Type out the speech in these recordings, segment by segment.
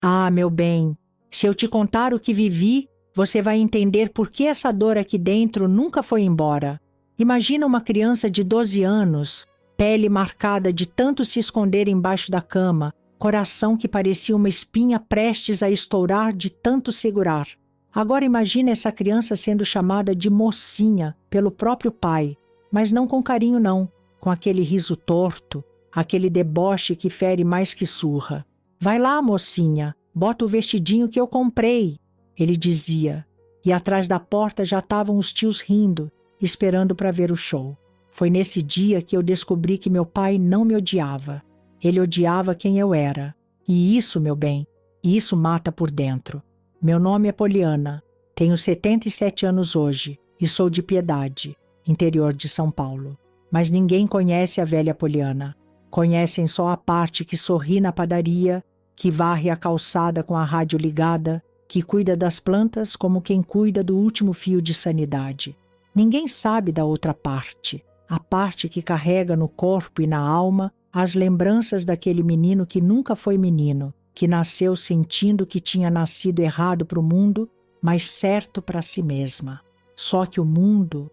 Ah, meu bem, se eu te contar o que vivi, você vai entender por que essa dor aqui dentro nunca foi embora. Imagina uma criança de 12 anos, pele marcada de tanto se esconder embaixo da cama, coração que parecia uma espinha prestes a estourar de tanto segurar. Agora imagina essa criança sendo chamada de mocinha pelo próprio pai, mas não com carinho não, com aquele riso torto, aquele deboche que fere mais que surra. Vai lá, mocinha, bota o vestidinho que eu comprei, ele dizia, e atrás da porta já estavam os tios rindo, esperando para ver o show. Foi nesse dia que eu descobri que meu pai não me odiava. Ele odiava quem eu era. E isso, meu bem, isso mata por dentro. Meu nome é Poliana, tenho 77 anos hoje e sou de Piedade, interior de São Paulo. Mas ninguém conhece a velha Poliana. Conhecem só a parte que sorri na padaria, que varre a calçada com a rádio ligada, que cuida das plantas como quem cuida do último fio de sanidade. Ninguém sabe da outra parte, a parte que carrega no corpo e na alma as lembranças daquele menino que nunca foi menino, que nasceu sentindo que tinha nascido errado para o mundo, mas certo para si mesma. Só que o mundo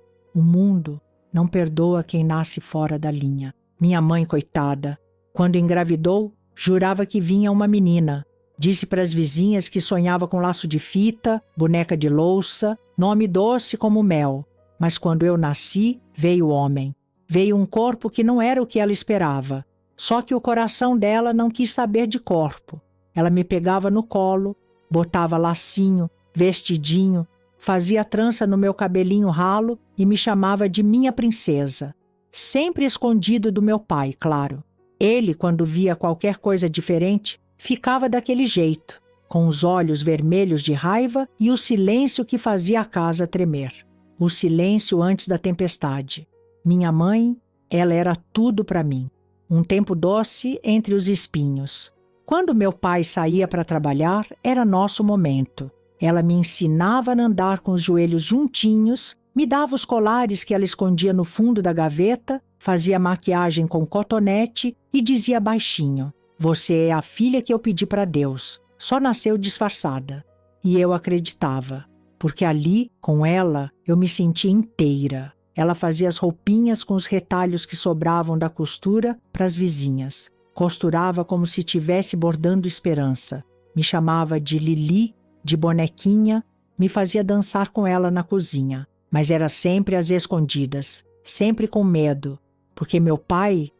não perdoa quem nasce fora da linha. Minha mãe, coitada, quando engravidou, jurava que vinha uma menina. Disse para as vizinhas que sonhava com laço de fita, boneca de louça, nome doce como mel. Mas quando eu nasci, veio homem. Veio um corpo que não era o que ela esperava. Só que o coração dela não quis saber de corpo. Ela me pegava no colo, botava lacinho, vestidinho, fazia trança no meu cabelinho ralo e me chamava de minha princesa. Sempre escondido do meu pai, claro. Ele, quando via qualquer coisa diferente, ficava daquele jeito, com os olhos vermelhos de raiva e o silêncio que fazia a casa tremer. O silêncio antes da tempestade. Minha mãe, ela era tudo para mim. Um tempo doce entre os espinhos. Quando meu pai saía para trabalhar, era nosso momento. Ela me ensinava a andar com os joelhos juntinhos, me dava os colares que ela escondia no fundo da gaveta, fazia maquiagem com cotonete e dizia baixinho: "Você é a filha que eu pedi para Deus, só nasceu disfarçada." E eu acreditava, porque ali, com ela, eu me sentia inteira. Ela fazia as roupinhas com os retalhos que sobravam da costura para as vizinhas. Costurava como se estivesse bordando esperança. Me chamava de Lili, de bonequinha, me fazia dançar com ela na cozinha. Mas era sempre às escondidas, sempre com medo, porque meu pai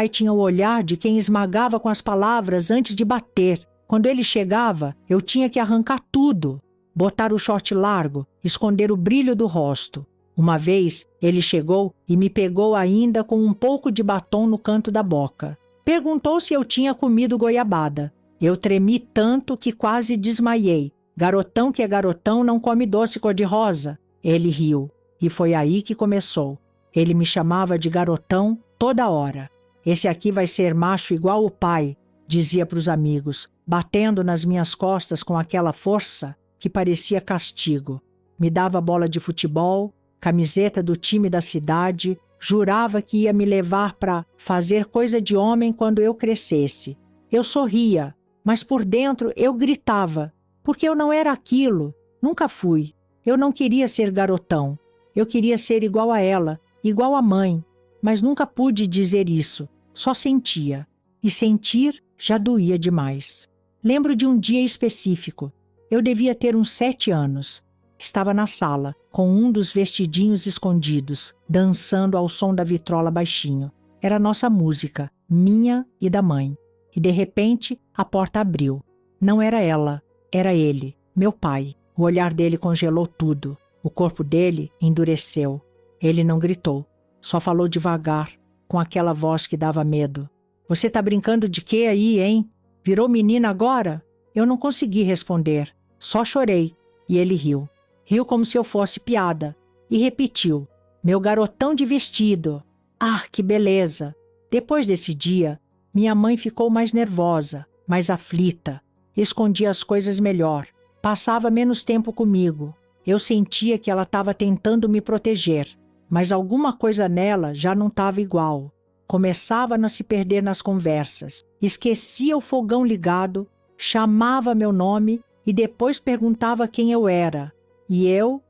tinha o olhar de quem esmagava com as palavras antes de bater. Quando ele chegava, eu tinha que arrancar tudo, botar o short largo, esconder o brilho do rosto. Uma vez, ele chegou e me pegou ainda com um pouco de batom no canto da boca. Perguntou se eu tinha comido goiabada. Eu tremi tanto que quase desmaiei. Garotão que é garotão não come doce cor-de-rosa. Ele riu. E foi aí que começou. Ele me chamava de garotão toda hora. Esse aqui vai ser macho igual o pai, dizia para os amigos, batendo nas minhas costas com aquela força que parecia castigo. Me dava bola de futebol, camiseta do time da cidade, jurava que ia me levar para fazer coisa de homem quando eu crescesse. Eu sorria, mas por dentro eu gritava, porque eu não era aquilo, nunca fui. Eu não queria ser garotão, eu queria ser igual a ela, igual a mãe, mas nunca pude dizer isso, só sentia. E sentir já doía demais. Lembro de um dia específico. Eu devia ter uns 7 anos. Estava na sala, com um dos vestidinhos escondidos, dançando ao som da vitrola baixinho. Era nossa música, minha e da mãe. E de repente, a porta abriu. Não era ela, era ele, meu pai. O olhar dele congelou tudo. O corpo dele endureceu. Ele não gritou, só falou devagar, com aquela voz que dava medo. "Você tá brincando de quê aí, hein? Virou menina agora?" Eu não consegui responder, só chorei. E ele riu. Riu como se eu fosse piada. E repetiu: "Meu garotão de vestido." Ah, que beleza! Depois desse dia, minha mãe ficou mais nervosa, mais aflita. Escondia as coisas melhor. Passava menos tempo comigo. Eu sentia que ela estava tentando me proteger. Mas alguma coisa nela já não estava igual. Começava a se perder nas conversas. Esquecia o fogão ligado, chamava meu nome e depois perguntava quem eu era. E eu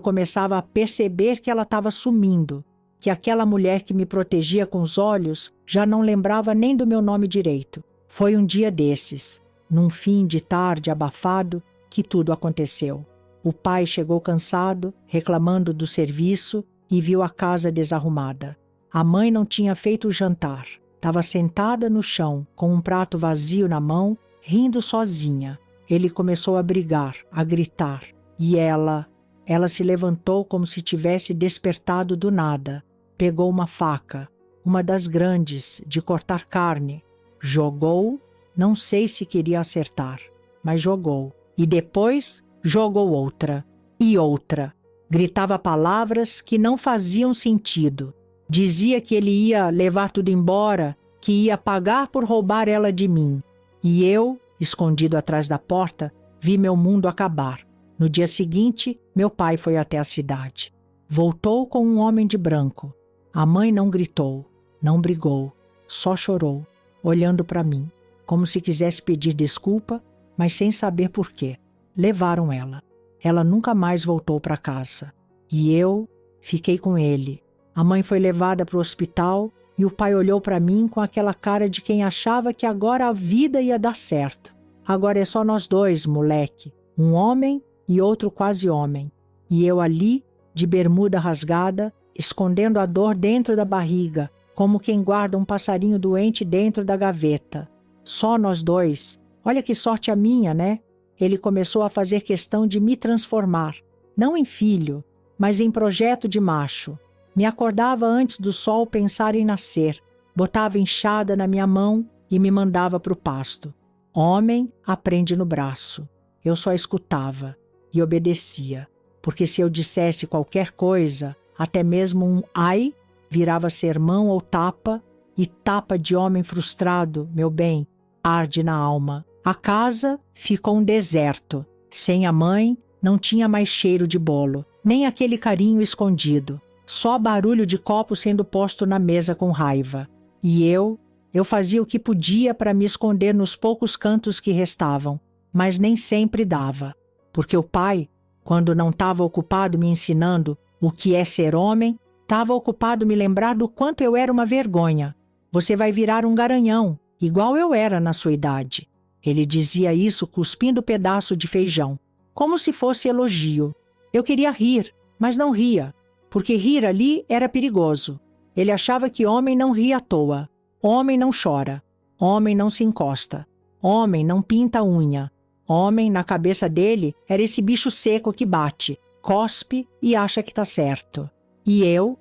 começava a perceber que ela estava sumindo, que aquela mulher que me protegia com os olhos já não lembrava nem do meu nome direito. Foi um dia desses, num fim de tarde abafado, que tudo aconteceu. O pai chegou cansado, reclamando do serviço, e viu a casa desarrumada. A mãe não tinha feito o jantar. Estava sentada no chão, com um prato vazio na mão, rindo sozinha. Ele começou a brigar, a gritar. E ela se levantou como se tivesse despertado do nada. Pegou uma faca, uma das grandes, de cortar carne. Jogou, não sei se queria acertar, mas jogou. E depois jogou outra e outra. Gritava palavras que não faziam sentido. Dizia que ele ia levar tudo embora, que ia pagar por roubar ela de mim. E eu, escondido atrás da porta, vi meu mundo acabar. No dia seguinte, meu pai foi até a cidade. Voltou com um homem de branco. A mãe não gritou, não brigou, só chorou, olhando para mim, como se quisesse pedir desculpa, mas sem saber por quê. Levaram ela. Ela nunca mais voltou para casa. E eu fiquei com ele. A mãe foi levada para o hospital e o pai olhou para mim com aquela cara de quem achava que agora a vida ia dar certo. Agora é só nós dois, moleque. Um homem e outro quase homem. E eu ali, de bermuda rasgada, escondendo a dor dentro da barriga, como quem guarda um passarinho doente dentro da gaveta. Só nós dois. Olha que sorte a minha, né? Ele começou a fazer questão de me transformar, não em filho, mas em projeto de macho. Me acordava antes do sol pensar em nascer, botava enxada na minha mão e me mandava para o pasto. Homem aprende no braço. Eu só escutava e obedecia, porque se eu dissesse qualquer coisa, até mesmo um ai, virava sermão ou tapa, e tapa de homem frustrado, meu bem, arde na alma. A casa ficou um deserto. Sem a mãe, não tinha mais cheiro de bolo, nem aquele carinho escondido. Só barulho de copo sendo posto na mesa com raiva. E eu fazia o que podia para me esconder nos poucos cantos que restavam, mas nem sempre dava. Porque o pai, quando não estava ocupado me ensinando o que é ser homem, estava ocupado me lembrar do quanto eu era uma vergonha. Você vai virar um garanhão, igual eu era na sua idade. Ele dizia isso cuspindo pedaço de feijão, como se fosse elogio. Eu queria rir, mas não ria, porque rir ali era perigoso. Ele achava que homem não ri à toa, homem não chora, homem não se encosta, homem não pinta a unha. Homem, na cabeça dele, era esse bicho seco que bate, cospe e acha que tá certo. E eu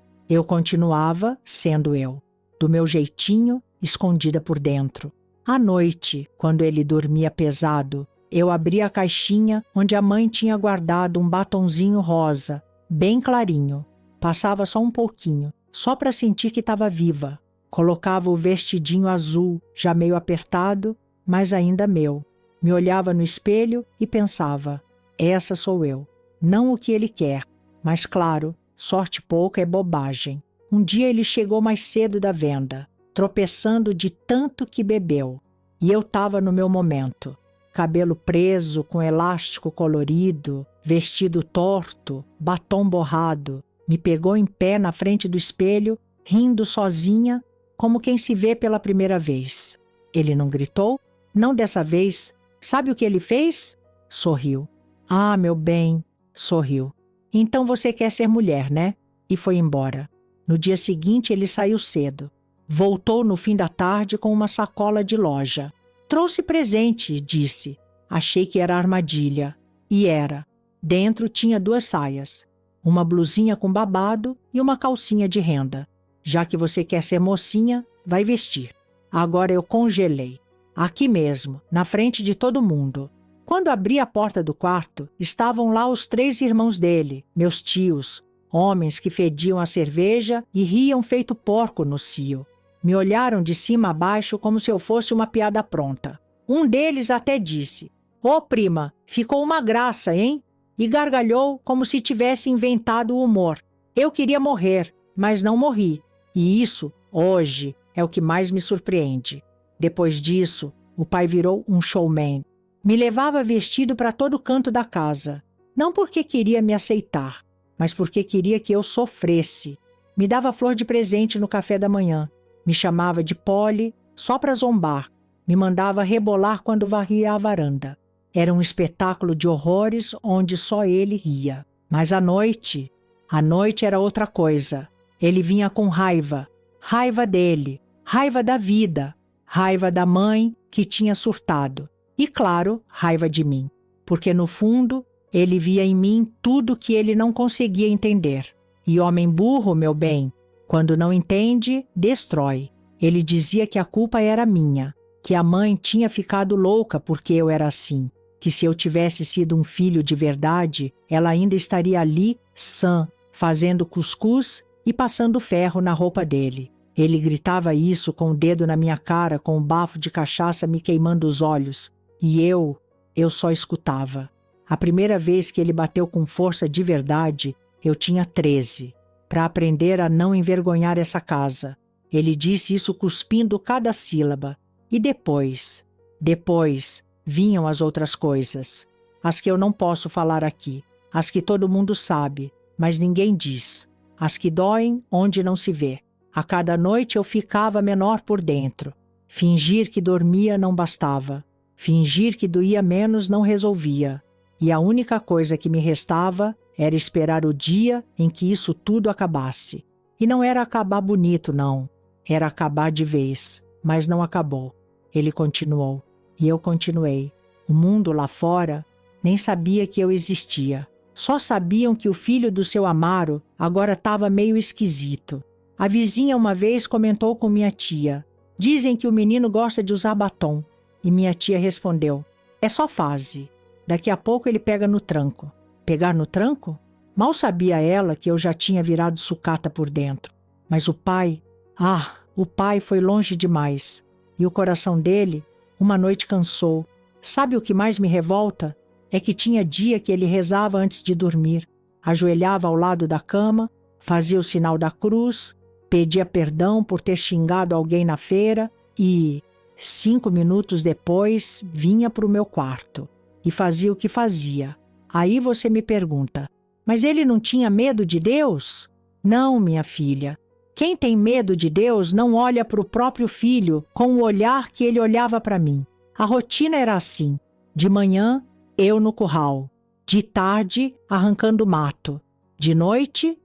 continuava sendo eu, do meu jeitinho, escondida por dentro. À noite, quando ele dormia pesado, eu abria a caixinha onde a mãe tinha guardado um batonzinho rosa, bem clarinho. Passava só um pouquinho, só para sentir que estava viva. Colocava o vestidinho azul, já meio apertado, mas ainda meu. Me olhava no espelho e pensava, essa sou eu. Não o que ele quer, mas claro, sorte pouca é bobagem. Um dia ele chegou mais cedo da venda, tropeçando de tanto que bebeu. E eu estava no meu momento. Cabelo preso, com elástico colorido, vestido torto, batom borrado. Me pegou em pé na frente do espelho, rindo sozinha, como quem se vê pela primeira vez. Ele não gritou? Não dessa vez. Sabe o que ele fez? Sorriu. Ah, meu bem, sorriu. Então você quer ser mulher, né? E foi embora. No dia seguinte ele saiu cedo. Voltou no fim da tarde com uma sacola de loja. Trouxe presente, disse. Achei que era armadilha. E era. Dentro tinha 2 saias. Uma blusinha com babado e uma calcinha de renda. Já que você quer ser mocinha, vai vestir. Agora eu congelei. Aqui mesmo, na frente de todo mundo. Quando abri a porta do quarto, estavam lá os 3 irmãos dele, meus tios, homens que fediam a cerveja e riam feito porco no cio. Me olharam de cima a baixo como se eu fosse uma piada pronta. Um deles até disse, "Ô prima, ficou uma graça, hein?" E gargalhou como se tivesse inventado o humor. Eu queria morrer, mas não morri. E isso, hoje, é o que mais me surpreende. Depois disso, o pai virou um showman. Me levava vestido para todo canto da casa, não porque queria me aceitar, mas porque queria que eu sofresse. Me dava flor de presente no café da manhã, me chamava de Polly só para zombar, me mandava rebolar quando varria a varanda. Era um espetáculo de horrores onde só ele ria. Mas à noite era outra coisa. Ele vinha com raiva, raiva dele, raiva da vida, raiva da mãe que tinha surtado e, claro, raiva de mim, porque no fundo ele via em mim tudo que ele não conseguia entender. E homem burro, meu bem, quando não entende, destrói. Ele dizia que a culpa era minha, que a mãe tinha ficado louca porque eu era assim, que se eu tivesse sido um filho de verdade, ela ainda estaria ali, sã, fazendo cuscuz e passando ferro na roupa dele. Ele gritava isso com o dedo na minha cara, com o bafo de cachaça me queimando os olhos. E eu só escutava. A primeira vez que ele bateu com força de verdade, eu tinha 13, para aprender a não envergonhar essa casa. Ele disse isso cuspindo cada sílaba. E depois vinham as outras coisas. As que eu não posso falar aqui. As que todo mundo sabe, mas ninguém diz. As que doem onde não se vê. A cada noite eu ficava menor por dentro. Fingir que dormia não bastava. Fingir que doía menos não resolvia. E a única coisa que me restava era esperar o dia em que isso tudo acabasse. E não era acabar bonito, não. Era acabar de vez. Mas não acabou. Ele continuou. E eu continuei. O mundo lá fora nem sabia que eu existia. Só sabiam que o filho do seu Amaro agora estava meio esquisito. A vizinha uma vez comentou com minha tia. Dizem que o menino gosta de usar batom. E minha tia respondeu. É só fase. Daqui a pouco ele pega no tranco. Pegar no tranco? Mal sabia ela que eu já tinha virado sucata por dentro. Mas o pai foi longe demais. E o coração dele, uma noite cansou. Sabe o que mais me revolta? É que tinha dia que ele rezava antes de dormir. Ajoelhava ao lado da cama, fazia o sinal da cruz, pedia perdão por ter xingado alguém na feira e, 5 minutos depois, vinha para o meu quarto. E fazia o que fazia. Aí você me pergunta, mas ele não tinha medo de Deus? Não, minha filha. Quem tem medo de Deus não olha para o próprio filho com o olhar que ele olhava para mim. A rotina era assim. De manhã, eu no curral. De tarde, arrancando mato. De noite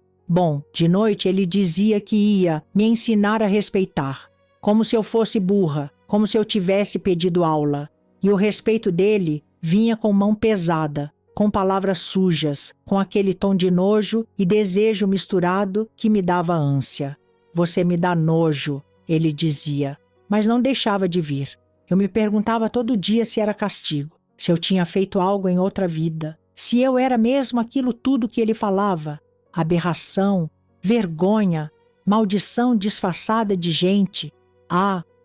ele dizia que ia me ensinar a respeitar. Como se eu fosse burra, como se eu tivesse pedido aula. E o respeito dele vinha com mão pesada, com palavras sujas, com aquele tom de nojo e desejo misturado que me dava ânsia. Você me dá nojo, ele dizia, mas não deixava de vir. Eu me perguntava todo dia se era castigo, se eu tinha feito algo em outra vida, se eu era mesmo aquilo tudo que ele falava. Aberração, vergonha, maldição disfarçada de gente.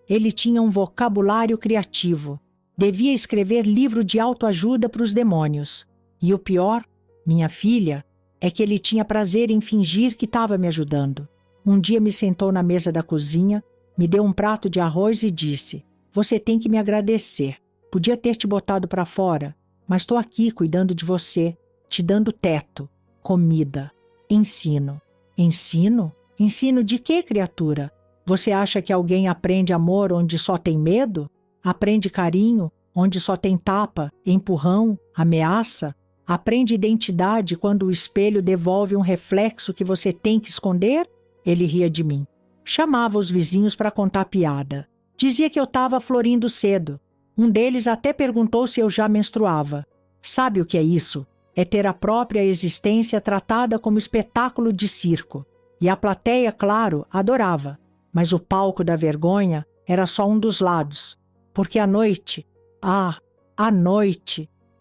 Ele tinha um vocabulário criativo. Devia escrever livro de autoajuda para os demônios. E o pior, minha filha, é que ele tinha prazer em fingir que estava me ajudando. Um dia me sentou na mesa da cozinha, me deu um prato de arroz e disse: você tem que me agradecer. Podia ter te botado para fora, mas estou aqui cuidando de você, te dando teto, comida, ensino. Ensino? Ensino de quê, criatura? Você acha que alguém aprende amor onde só tem medo? Aprende carinho onde só tem tapa, empurrão, ameaça? Aprende identidade quando o espelho devolve um reflexo que você tem que esconder? Ele ria de mim. Chamava os vizinhos para contar piada. Dizia que eu estava florindo cedo. Um deles até perguntou se eu já menstruava. Sabe o que é isso? É ter a própria existência tratada como espetáculo de circo. E a plateia, claro, adorava. Mas o palco da vergonha era só um dos lados. Porque à noite,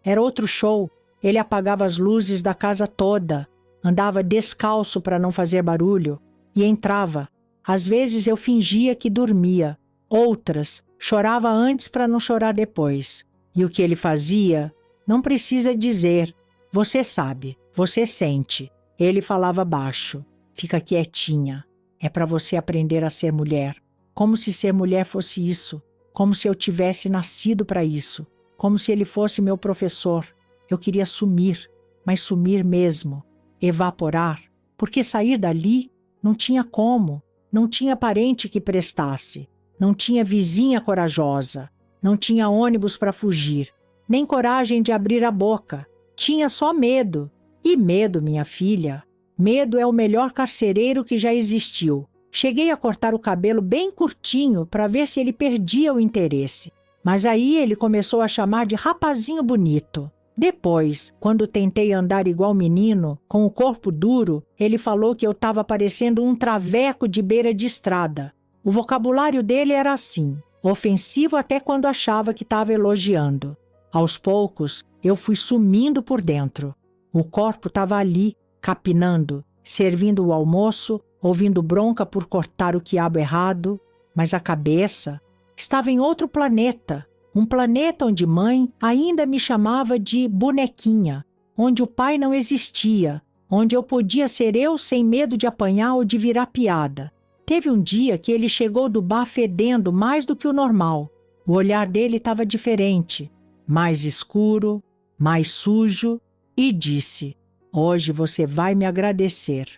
era outro show. Ele apagava as luzes da casa toda, andava descalço para não fazer barulho e entrava. Às vezes eu fingia que dormia, outras chorava antes para não chorar depois. E o que ele fazia, não precisa dizer. Você sabe, você sente. Ele falava baixo. Fica quietinha. É para você aprender a ser mulher. Como se ser mulher fosse isso. Como se eu tivesse nascido para isso. como se ele fosse meu professor. Eu queria sumir, mas sumir mesmo, evaporar, porque sair dali não tinha como, não tinha parente que prestasse, não tinha vizinha corajosa, não tinha ônibus para fugir, nem coragem de abrir a boca, tinha só medo. E medo, minha filha, medo é o melhor carcereiro que já existiu. Cheguei a cortar o cabelo bem curtinho para ver se ele perdia o interesse. Mas aí ele começou a chamar de rapazinho bonito. Depois, quando tentei andar igual menino, com o corpo duro, ele falou que eu estava parecendo um traveco de beira de estrada. O vocabulário dele era assim, ofensivo até quando achava que estava elogiando. Aos poucos, eu fui sumindo por dentro. O corpo estava ali, capinando, servindo o almoço, ouvindo bronca por cortar o quiabo errado, mas a cabeça estava em outro planeta, um planeta onde mãe ainda me chamava de bonequinha, onde o pai não existia, onde eu podia ser eu sem medo de apanhar ou de virar piada. Teve um dia que ele chegou do bar fedendo mais do que o normal. O olhar dele estava diferente, mais escuro, mais sujo, e disse: "Hoje você vai me agradecer."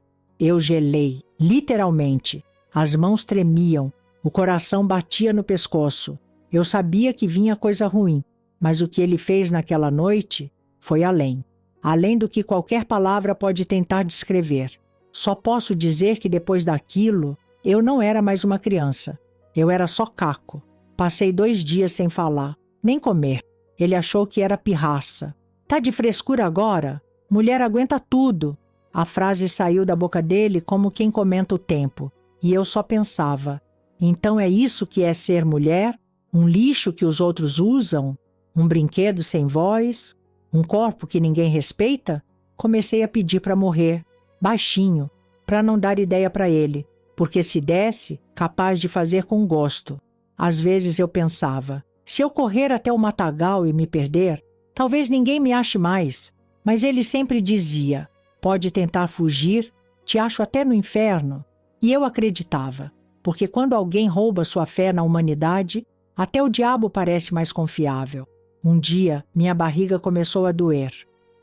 Eu gelei, literalmente. As mãos tremiam, o coração batia no pescoço. Eu sabia que vinha coisa ruim, mas o que ele fez naquela noite foi além. Além do que qualquer palavra pode tentar descrever. Só posso dizer que depois daquilo, eu não era mais uma criança. Eu era só caco. Passei 2 dias sem falar, nem comer. Ele achou que era pirraça. "Tá de frescura agora? Mulher aguenta tudo." A frase saiu da boca dele como quem comenta o tempo. E eu só pensava, então é isso que é ser mulher? Um lixo que os outros usam? Um brinquedo sem voz? Um corpo que ninguém respeita? Comecei a pedir para morrer, baixinho, para não dar ideia para ele, porque se desse, capaz de fazer com gosto. Às vezes eu pensava, se eu correr até o matagal e me perder, talvez ninguém me ache mais. Mas ele sempre dizia, pode tentar fugir, te acho até no inferno. E eu acreditava, porque quando alguém rouba sua fé na humanidade, até o diabo parece mais confiável. Um dia, minha barriga começou a doer.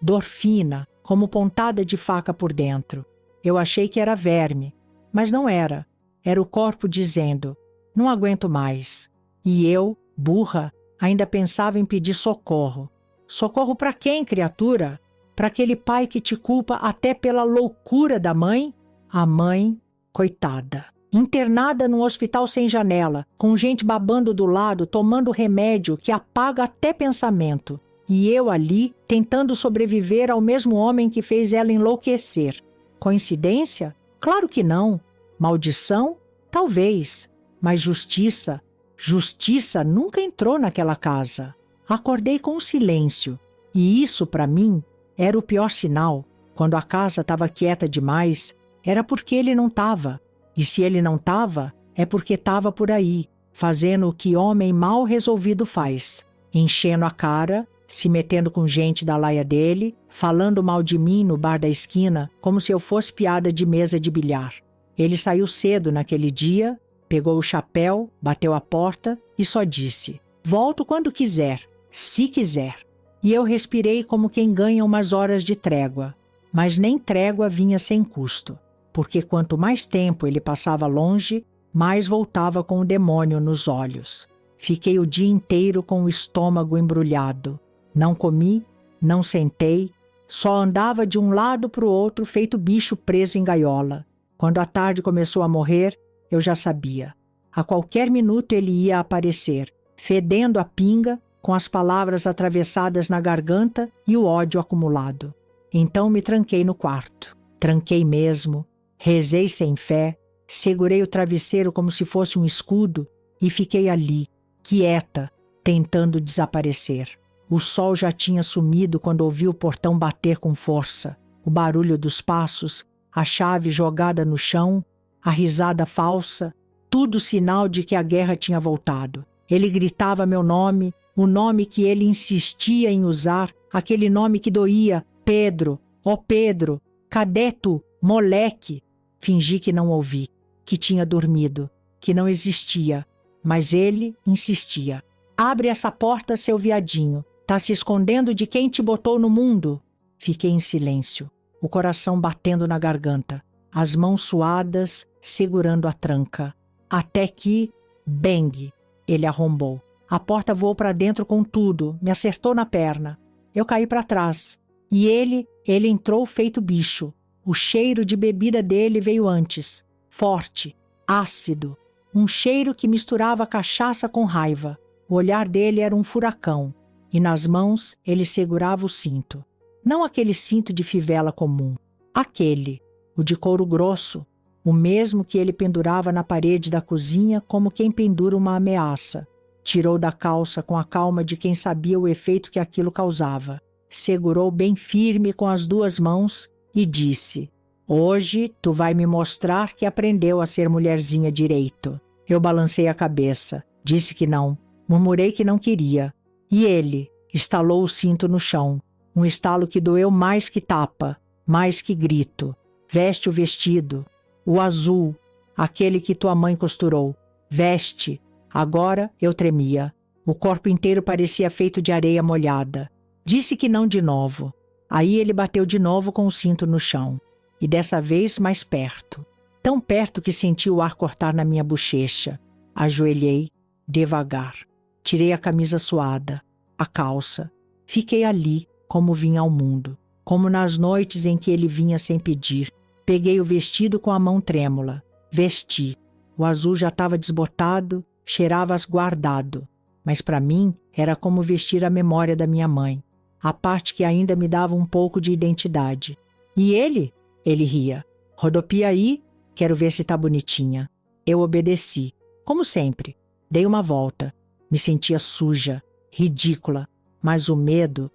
Dor fina, como pontada de faca por dentro. Eu achei que era verme, mas não era. Era o corpo dizendo, não aguento mais. E eu, burra, ainda pensava em pedir socorro. Socorro para quem, criatura? Para aquele pai que te culpa até pela loucura da mãe? A mãe, coitada, internada num hospital sem janela, com gente babando do lado, tomando remédio que apaga até pensamento. E eu ali, tentando sobreviver ao mesmo homem que fez ela enlouquecer. Coincidência? Claro que não. Maldição? Talvez. Mas justiça? Justiça nunca entrou naquela casa. Acordei com silêncio. E isso, para mim, era o pior sinal. Quando a casa estava quieta demais, era porque ele não estava. E se ele não estava, é porque estava por aí, fazendo o que homem mal resolvido faz. Enchendo a cara, se metendo com gente da laia dele, falando mal de mim no bar da esquina, como se eu fosse piada de mesa de bilhar. Ele saiu cedo naquele dia, pegou o chapéu, bateu a porta e só disse, volto quando quiser, se quiser. E eu respirei como quem ganha umas horas de trégua. Mas nem trégua vinha sem custo, porque quanto mais tempo ele passava longe, mais voltava com o demônio nos olhos. Fiquei o dia inteiro com o estômago embrulhado. Não comi, não sentei, só andava de um lado para o outro feito bicho preso em gaiola. Quando a tarde começou a morrer, eu já sabia. A qualquer minuto ele ia aparecer, fedendo a pinga, com as palavras atravessadas na garganta e o ódio acumulado. Então me tranquei no quarto. Tranquei mesmo, rezei sem fé, segurei o travesseiro como se fosse um escudo e fiquei ali, quieta, tentando desaparecer. O sol já tinha sumido quando ouvi o portão bater com força. O barulho dos passos, a chave jogada no chão, a risada falsa, tudo sinal de que a guerra tinha voltado. Ele gritava meu nome, o nome que ele insistia em usar, aquele nome que doía, Pedro, ó Pedro, cadê tu, moleque? Fingi que não ouvi, que tinha dormido, que não existia, mas ele insistia. Abre essa porta, seu viadinho. Tá se escondendo de quem te botou no mundo? Fiquei em silêncio, o coração batendo na garganta, as mãos suadas segurando a tranca. Até que, bang, ele arrombou. A porta voou para dentro com tudo, me acertou na perna. Eu caí para trás. E ele entrou feito bicho. O cheiro de bebida dele veio antes. Forte, ácido. Um cheiro que misturava cachaça com raiva. O olhar dele era um furacão. E nas mãos ele segurava o cinto. Não aquele cinto de fivela comum. Aquele, o de couro grosso. O mesmo que ele pendurava na parede da cozinha como quem pendura uma ameaça. Tirou da calça com a calma de quem sabia o efeito que aquilo causava. Segurou bem firme com as duas mãos e disse: hoje tu vai me mostrar que aprendeu a ser mulherzinha direito. Eu balancei a cabeça. Disse que não. Murmurei que não queria. E ele estalou o cinto no chão. Um estalo que doeu mais que tapa, mais que grito. Veste o vestido. O azul, aquele que tua mãe costurou. Veste. Agora eu tremia. O corpo inteiro parecia feito de areia molhada. Disse que não de novo. Aí ele bateu de novo com o cinto no chão. E dessa vez mais perto. Tão perto que senti o ar cortar na minha bochecha. Ajoelhei, devagar. Tirei a camisa suada, a calça. Fiquei ali, como vinha ao mundo. Como nas noites em que ele vinha sem pedir. Peguei o vestido com a mão trêmula. Vesti. O azul já estava desbotado, cheirava guardado. Mas para mim era como vestir a memória da minha mãe. A parte que ainda me dava um pouco de identidade. E ele? Ele ria. Rodopia aí, quero ver se tá bonitinha. Eu obedeci. Como sempre. Dei uma volta. Me sentia suja, ridícula. Mas o medo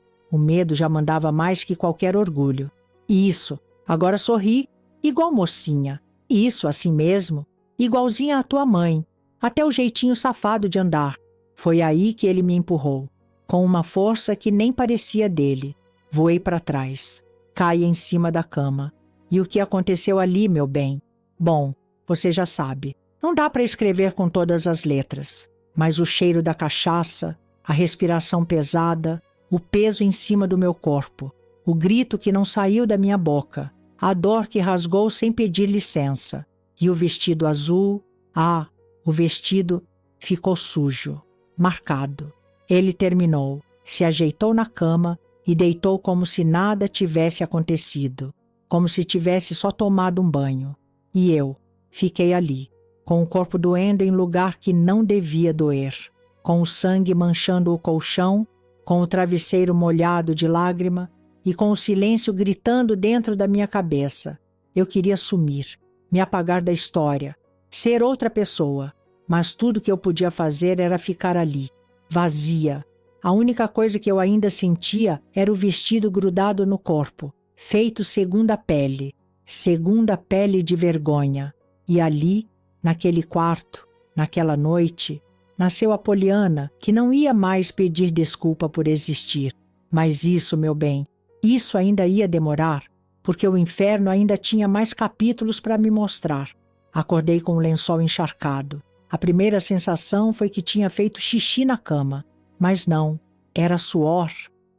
já mandava mais que qualquer orgulho. Isso, agora sorri, igual mocinha. Isso, assim mesmo, igualzinha à tua mãe. Até o jeitinho safado de andar. Foi aí que ele me empurrou. Com uma força que nem parecia dele. Voei para trás. Caí em cima da cama. E o que aconteceu ali, meu bem? Bom, você já sabe. Não dá para escrever com todas as letras. Mas o cheiro da cachaça, a respiração pesada, o peso em cima do meu corpo, o grito que não saiu da minha boca, a dor que rasgou sem pedir licença. E o vestido azul, o vestido ficou sujo, marcado. Ele terminou, se ajeitou na cama e deitou como se nada tivesse acontecido, como se tivesse só tomado um banho. E eu fiquei ali, com o corpo doendo em lugar que não devia doer, com o sangue manchando o colchão, com o travesseiro molhado de lágrima e com o silêncio gritando dentro da minha cabeça. Eu queria sumir, me apagar da história, ser outra pessoa, mas tudo que eu podia fazer era ficar ali, vazia. A única coisa que eu ainda sentia era o vestido grudado no corpo, feito segunda pele de vergonha. E ali, naquele quarto, naquela noite, nasceu a Poliana, que não ia mais pedir desculpa por existir. Mas isso, meu bem, isso ainda ia demorar, porque o inferno ainda tinha mais capítulos para me mostrar. Acordei com o lençol encharcado. A primeira sensação foi que tinha feito xixi na cama. Mas não, era suor,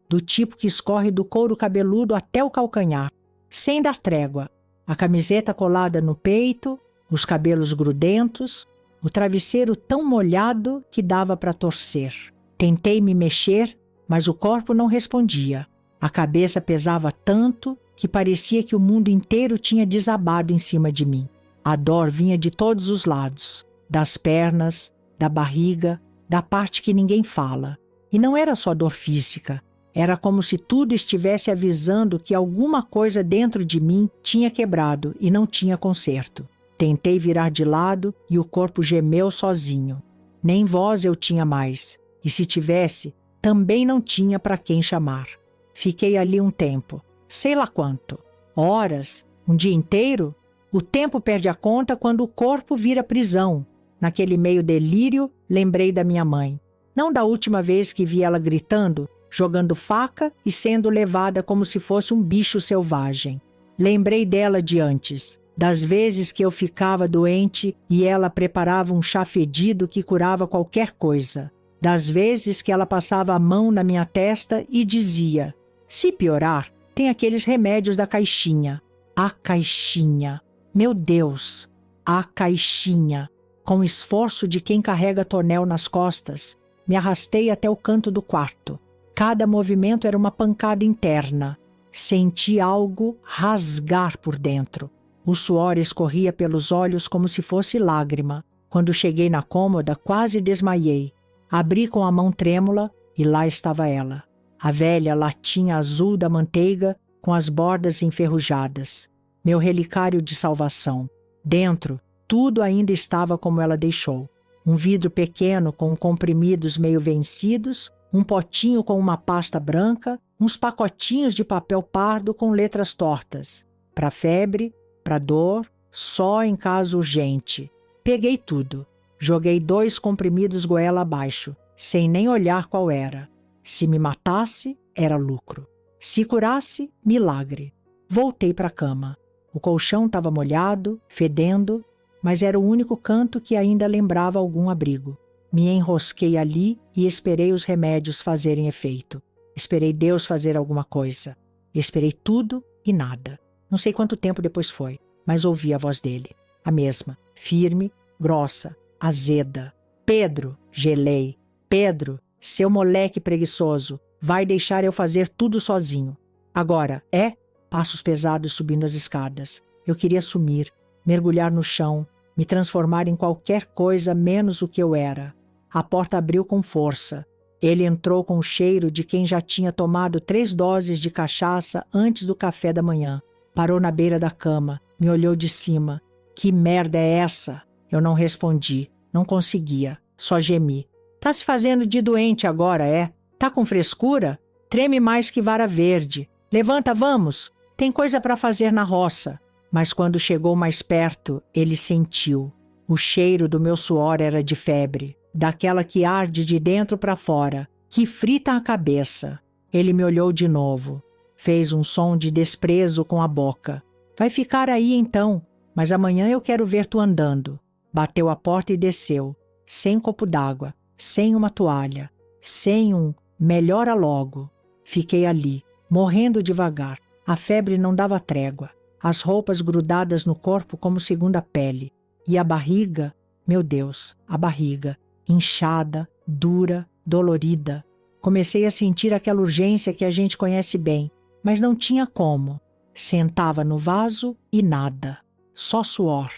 do tipo que escorre do couro cabeludo até o calcanhar, sem dar trégua. A camiseta colada no peito, os cabelos grudentos, o travesseiro tão molhado que dava para torcer. Tentei me mexer, mas o corpo não respondia. A cabeça pesava tanto que parecia que o mundo inteiro tinha desabado em cima de mim. A dor vinha de todos os lados, das pernas, da barriga, da parte que ninguém fala. E não era só dor física. Era como se tudo estivesse avisando que alguma coisa dentro de mim tinha quebrado e não tinha conserto. Tentei virar de lado e o corpo gemeu sozinho. Nem voz eu tinha mais. E se tivesse, também não tinha para quem chamar. Fiquei ali um tempo. Sei lá quanto. Horas? Um dia inteiro? O tempo perde a conta quando o corpo vira prisão. Naquele meio delírio, lembrei da minha mãe. Não da última vez que vi ela gritando, jogando faca e sendo levada como se fosse um bicho selvagem. Lembrei dela de antes, das vezes que eu ficava doente e ela preparava um chá fedido que curava qualquer coisa. das vezes que ela passava a mão na minha testa e dizia: se piorar, tem aqueles remédios da caixinha. A caixinha. Meu Deus, a caixinha. Com o esforço de quem carrega tonel nas costas, me arrastei até o canto do quarto. Cada movimento era uma pancada interna. Senti algo rasgar por dentro. O suor escorria pelos olhos como se fosse lágrima. Quando cheguei na cômoda, quase desmaiei. Abri com a mão trêmula e lá estava ela. A velha latinha azul da manteiga com as bordas enferrujadas. Meu relicário de salvação. Dentro, tudo ainda estava como ela deixou. Um vidro pequeno com comprimidos meio vencidos, um potinho com uma pasta branca, uns pacotinhos de papel pardo com letras tortas. Para febre, para dor, só em caso urgente. Peguei tudo. Joguei 2 comprimidos goela abaixo, sem nem olhar qual era. Se me matasse, era lucro. Se curasse, milagre. Voltei para a cama. O colchão estava molhado, fedendo, mas era o único canto que ainda lembrava algum abrigo. Me enrosquei ali e esperei os remédios fazerem efeito. Esperei Deus fazer alguma coisa. Esperei tudo e nada. Não sei quanto tempo depois foi, mas ouvi a voz dele. A mesma, firme, grossa, azeda. Pedro, gelei. Pedro, seu moleque preguiçoso, vai deixar eu fazer tudo sozinho. Agora, é? Passos pesados subindo as escadas. Eu queria sumir, mergulhar no chão, me transformar em qualquer coisa menos o que eu era. A porta abriu com força. Ele entrou com o cheiro de quem já tinha tomado 3 doses de cachaça antes do café da manhã. Parou na beira da cama, me olhou de cima. Que merda é essa? Eu não respondi, não conseguia, só gemi. Tá se fazendo de doente agora, é? Tá com frescura? Treme mais que vara verde. Levanta, vamos! Tem coisa para fazer na roça. Mas quando chegou mais perto, ele sentiu. O cheiro do meu suor era de febre, daquela que arde de dentro para fora, que frita a cabeça. Ele me olhou de novo. Fez um som de desprezo com a boca. Vai ficar aí então, mas amanhã eu quero ver tu andando. Bateu a porta e desceu, sem copo d'água, sem uma toalha, sem um melhora logo. Fiquei ali, morrendo devagar. A febre não dava trégua. As roupas grudadas no corpo como segunda pele. E a barriga, meu Deus, a barriga, inchada, dura, dolorida. Comecei a sentir aquela urgência que a gente conhece bem, mas não tinha como. Sentava no vaso e nada. Só suor,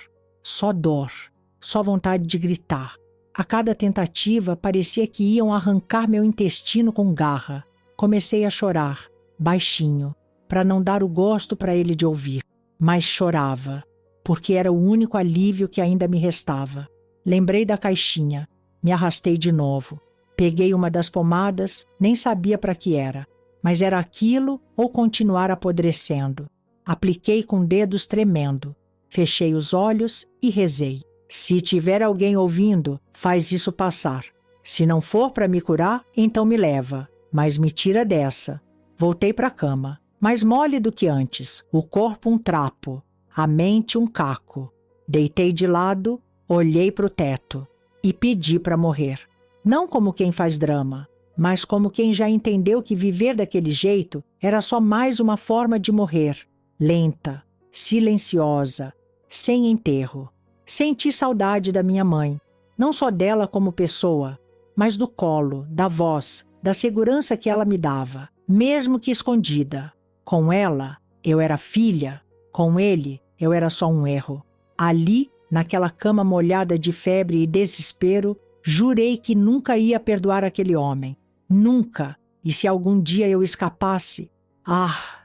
só dor, só vontade de gritar. A cada tentativa parecia que iam arrancar meu intestino com garra. Comecei a chorar, baixinho, para não dar o gosto para ele de ouvir. Mas chorava, porque era o único alívio que ainda me restava. Lembrei da caixinha, me arrastei de novo. Peguei uma das pomadas, nem sabia para que era, mas era aquilo ou continuar apodrecendo. Apliquei com dedos tremendo. Fechei os olhos e rezei. Se tiver alguém ouvindo, faz isso passar. Se não for para me curar, então me leva, mas me tira dessa. Voltei para a cama, mais mole do que antes, o corpo um trapo, a mente um caco. Deitei de lado, olhei para o teto e pedi para morrer. Não como quem faz drama, mas como quem já entendeu que viver daquele jeito era só mais uma forma de morrer, lenta, silenciosa, sem enterro. Senti saudade da minha mãe, não só dela como pessoa, mas do colo, da voz, da segurança que ela me dava, mesmo que escondida. Com ela, eu era filha, com ele, eu era só um erro. Ali, naquela cama molhada de febre e desespero, jurei que nunca ia perdoar aquele homem. Nunca. E se algum dia eu escapasse?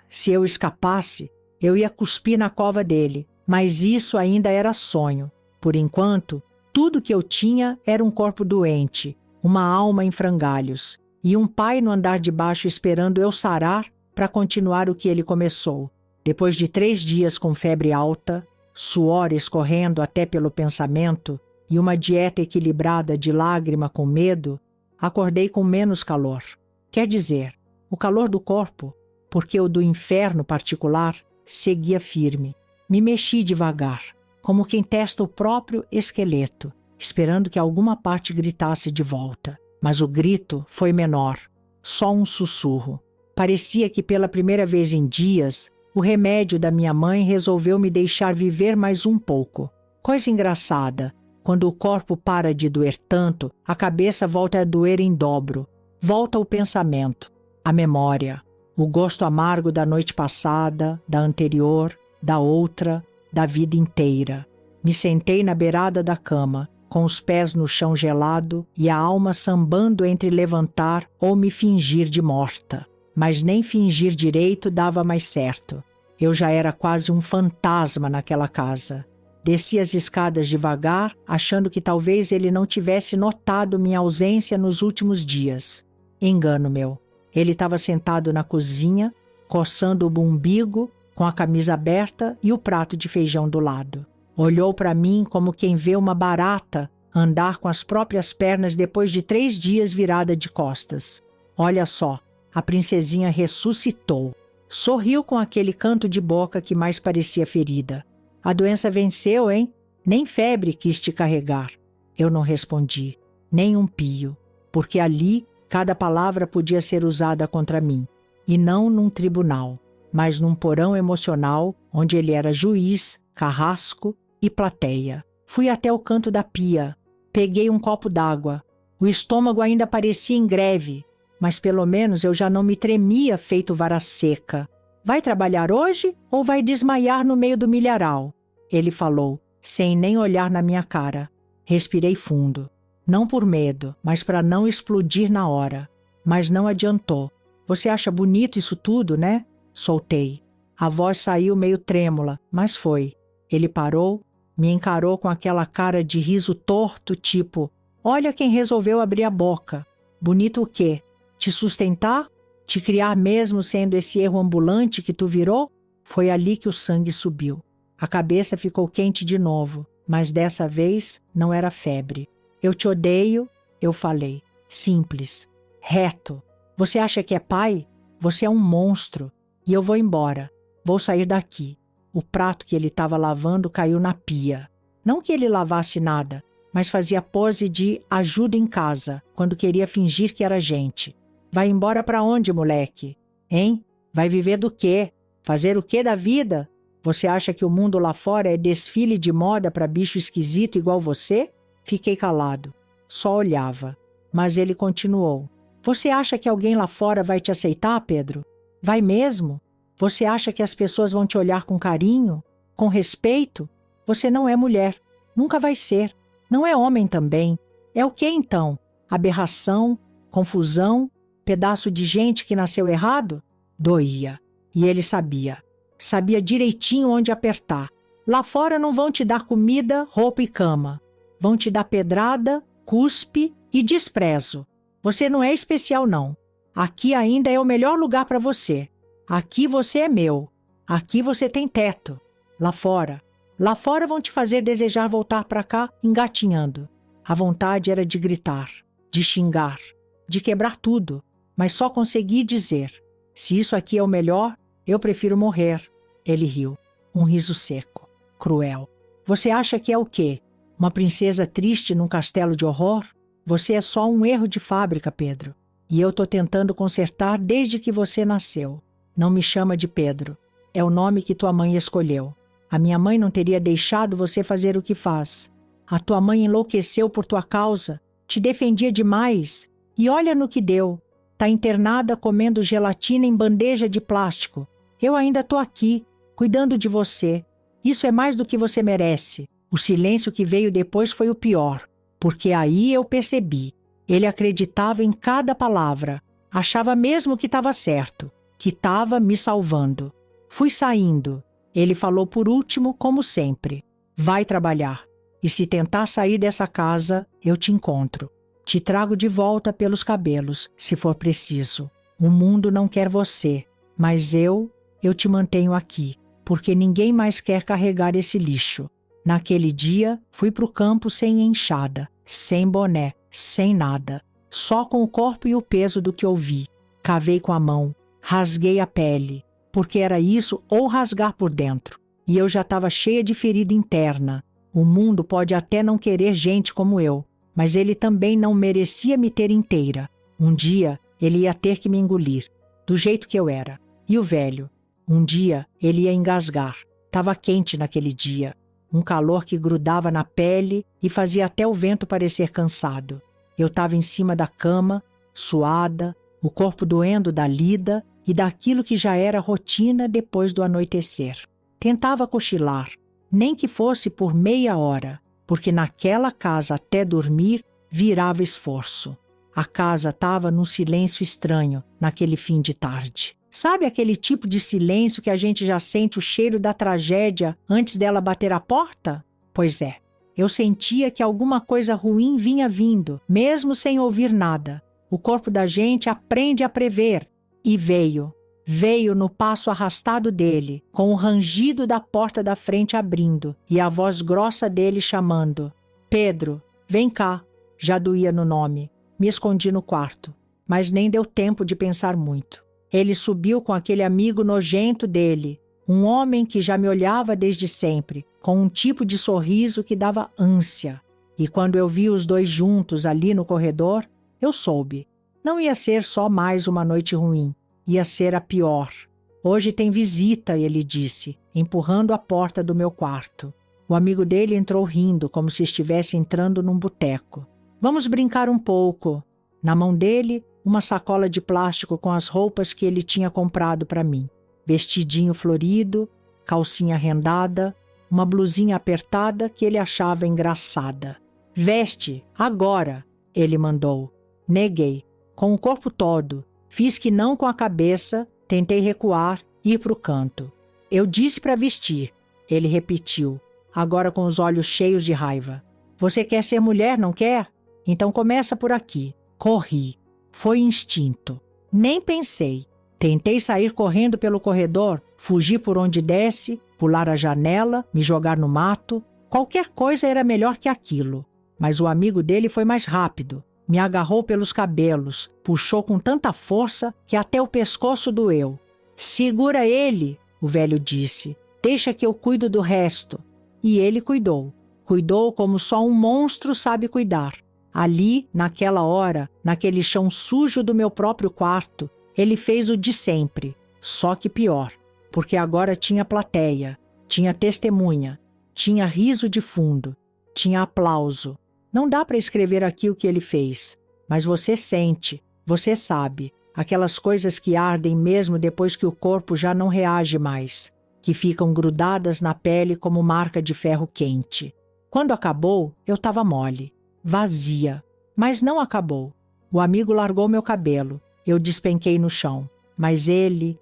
Se eu escapasse, eu ia cuspir na cova dele. Mas isso ainda era sonho. Por enquanto, tudo que eu tinha era um corpo doente, uma alma em frangalhos, e um pai no andar de baixo esperando eu sarar para continuar o que ele começou. Depois de 3 dias com febre alta, suor escorrendo até pelo pensamento e uma dieta equilibrada de lágrima com medo, acordei com menos calor. Quer dizer, o calor do corpo, porque o do inferno particular seguia firme. Me mexi devagar, como quem testa o próprio esqueleto, esperando que alguma parte gritasse de volta. mas o grito foi menor, só um sussurro. Parecia que pela primeira vez em dias, o remédio da minha mãe resolveu me deixar viver mais um pouco. Coisa engraçada, quando o corpo para de doer tanto, a cabeça volta a doer em dobro. Volta o pensamento, a memória, o gosto amargo da noite passada, da anterior, da outra, da vida inteira. Me sentei na beirada da cama, com os pés no chão gelado e a alma sambando entre levantar ou me fingir de morta. Mas nem fingir direito dava mais certo. Eu já era quase um fantasma naquela casa. Desci as escadas devagar, achando que talvez ele não tivesse notado minha ausência nos últimos dias. Engano meu. Ele estava sentado na cozinha, coçando o umbigo, com a camisa aberta e o prato de feijão do lado. Olhou para mim como quem vê uma barata andar com as próprias pernas depois de 3 dias virada de costas. Olha só, a princesinha ressuscitou. Sorriu com aquele canto de boca que mais parecia ferida. A doença venceu, hein? Nem febre quis te carregar. Eu não respondi, nem um pio, porque ali cada palavra podia ser usada contra mim, e não num tribunal, mas num porão emocional onde ele era juiz, carrasco e plateia. Fui até o canto da pia, peguei um copo d'água. O estômago ainda parecia em greve, mas pelo menos eu já não me tremia feito vara seca. Vai trabalhar hoje ou vai desmaiar no meio do milharal? Ele falou, sem nem olhar na minha cara. Respirei fundo. Não por medo, mas para não explodir na hora. Mas não adiantou. Você acha bonito isso tudo, né? Soltei. A voz saiu meio trêmula, mas foi. Ele parou, me encarou com aquela cara de riso torto, tipo, olha quem resolveu abrir a boca. Bonito o quê? Te sustentar? Te criar mesmo sendo esse erro ambulante que tu virou? Foi ali que o sangue subiu. A cabeça ficou quente de novo, mas dessa vez não era febre. Eu te odeio, eu falei. Simples. Reto. Você acha que é pai? Você é um monstro. E eu vou embora. Vou sair daqui. O prato que ele estava lavando caiu na pia. Não que ele lavasse nada, mas fazia pose de ajuda em casa, quando queria fingir que era gente. Vai embora pra onde, moleque? Hein? Vai viver do quê? Fazer o quê da vida? Você acha que o mundo lá fora é desfile de moda pra bicho esquisito igual você? Fiquei calado. Só olhava. Mas ele continuou. Você acha que alguém lá fora vai te aceitar, Pedro? Vai mesmo? Você acha que as pessoas vão te olhar com carinho? Com respeito? Você não é mulher. Nunca vai ser. Não é homem também. É o que então? Aberração? Confusão? Pedaço de gente que nasceu errado? Doía. E ele sabia. Sabia direitinho onde apertar. Lá fora não vão te dar comida, roupa e cama. Vão te dar pedrada, cuspe e desprezo. Você não é especial, não. Aqui ainda é o melhor lugar para você. Aqui você é meu. Aqui você tem teto. Lá fora vão te fazer desejar voltar para cá engatinhando. A vontade era de gritar, de xingar, de quebrar tudo. Mas só consegui dizer, se isso aqui é o melhor, eu prefiro morrer. Ele riu. Um riso seco, cruel. Você acha que é o quê? Uma princesa triste num castelo de horror? Você é só um erro de fábrica, Pedro. E eu tô tentando consertar desde que você nasceu. Não me chama de Pedro. É o nome que tua mãe escolheu. A minha mãe não teria deixado você fazer o que faz. A tua mãe enlouqueceu por tua causa. Te defendia demais. E olha no que deu. Tá internada comendo gelatina em bandeja de plástico. Eu ainda tô aqui, cuidando de você. Isso é mais do que você merece. O silêncio que veio depois foi o pior, porque aí eu percebi. Ele acreditava em cada palavra. Achava mesmo que estava certo, que estava me salvando. Fui saindo. Ele falou por último, como sempre. Vai trabalhar. E se tentar sair dessa casa, eu te encontro. Te trago de volta pelos cabelos, se for preciso. O mundo não quer você, mas eu te mantenho aqui, porque ninguém mais quer carregar esse lixo. Naquele dia, fui pro campo sem enxada, sem boné, sem nada. Só com o corpo e o peso do que ouvi. Cavei com a mão, rasguei a pele, porque era isso ou rasgar por dentro. E eu já estava cheia de ferida interna. O mundo pode até não querer gente como eu, mas ele também não merecia me ter inteira. Um dia, ele ia ter que me engolir, do jeito que eu era. E o velho? Um dia, ele ia engasgar. Estava quente naquele dia. Um calor que grudava na pele e fazia até o vento parecer cansado. Eu estava em cima da cama, suada, o corpo doendo da lida e daquilo que já era rotina depois do anoitecer. Tentava cochilar, nem que fosse por meia hora, porque naquela casa até dormir virava esforço. A casa estava num silêncio estranho naquele fim de tarde. Sabe aquele tipo de silêncio que a gente já sente o cheiro da tragédia antes dela bater a porta? Pois é, eu sentia que alguma coisa ruim vinha vindo, mesmo sem ouvir nada. O corpo da gente aprende a prever. E veio. Veio no passo arrastado dele, com o rangido da porta da frente abrindo e a voz grossa dele chamando. Pedro, vem cá. Já doía no nome. Me escondi no quarto, mas nem deu tempo de pensar muito. Ele subiu com aquele amigo nojento dele, um homem que já me olhava desde sempre, com um tipo de sorriso que dava ânsia. E quando eu vi os dois juntos ali no corredor, eu soube. Não ia ser só mais uma noite ruim, ia ser a pior. Hoje tem visita, ele disse, empurrando a porta do meu quarto. O amigo dele entrou rindo, como se estivesse entrando num boteco. Vamos brincar um pouco. Na mão dele, uma sacola de plástico com as roupas que ele tinha comprado para mim. Vestidinho florido, calcinha rendada, uma blusinha apertada que ele achava engraçada. Veste, agora, ele mandou. Neguei, com o corpo todo. Fiz que não com a cabeça, tentei recuar, ir para o canto. Eu disse para vestir, ele repetiu, agora com os olhos cheios de raiva. Você quer ser mulher, não quer? Então começa por aqui. Corri. Foi instinto. Nem pensei. Tentei sair correndo pelo corredor, fugir por onde desce, pular a janela, me jogar no mato. Qualquer coisa era melhor que aquilo. Mas o amigo dele foi mais rápido. Me agarrou pelos cabelos, puxou com tanta força que até o pescoço doeu. Segura ele, o velho disse. Deixa que eu cuido do resto. E ele cuidou. Cuidou como só um monstro sabe cuidar. Ali, naquela hora, naquele chão sujo do meu próprio quarto, ele fez o de sempre, só que pior, porque agora tinha plateia, tinha testemunha, tinha riso de fundo, tinha aplauso. Não dá para escrever aqui o que ele fez, mas você sente, você sabe, aquelas coisas que ardem mesmo depois que o corpo já não reage mais, que ficam grudadas na pele como marca de ferro quente. Quando acabou, eu estava mole. Vazia. Mas não acabou. O amigo largou meu cabelo. Eu despenquei no chão. Mas ele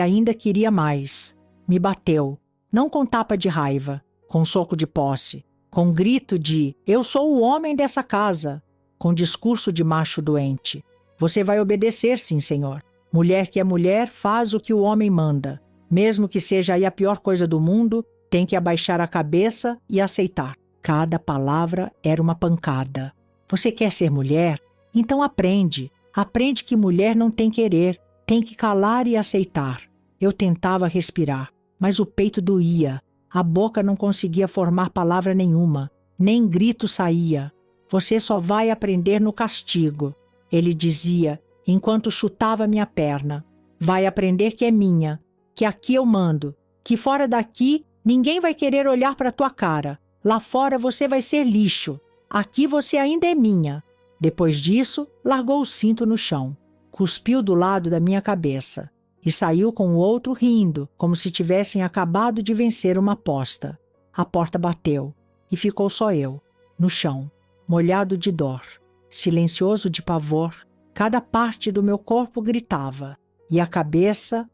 ainda queria mais. Me bateu. Não com tapa de raiva, com soco de posse, com grito de eu sou o homem dessa casa, com discurso de macho doente. Você vai obedecer, sim, senhor. Mulher que é mulher faz o que o homem manda. Mesmo que seja aí a pior coisa do mundo, tem que abaixar a cabeça e aceitar. Cada palavra era uma pancada. Você quer ser mulher? Então aprende. Aprende que mulher não tem querer, tem que calar e aceitar. Eu tentava respirar, mas o peito doía. A boca não conseguia formar palavra nenhuma, nem grito saía. Você só vai aprender no castigo, ele dizia, enquanto chutava minha perna. Vai aprender que é minha, que aqui eu mando, que fora daqui ninguém vai querer olhar para tua cara. Lá fora você vai ser lixo. Aqui você ainda é minha. Depois disso, largou o cinto no chão. Cuspiu do lado da minha cabeça. E saiu com o outro rindo, como se tivessem acabado de vencer uma aposta. A porta bateu. E ficou só eu, no chão, molhado de dor, silencioso de pavor. Cada parte do meu corpo gritava. E a cabeça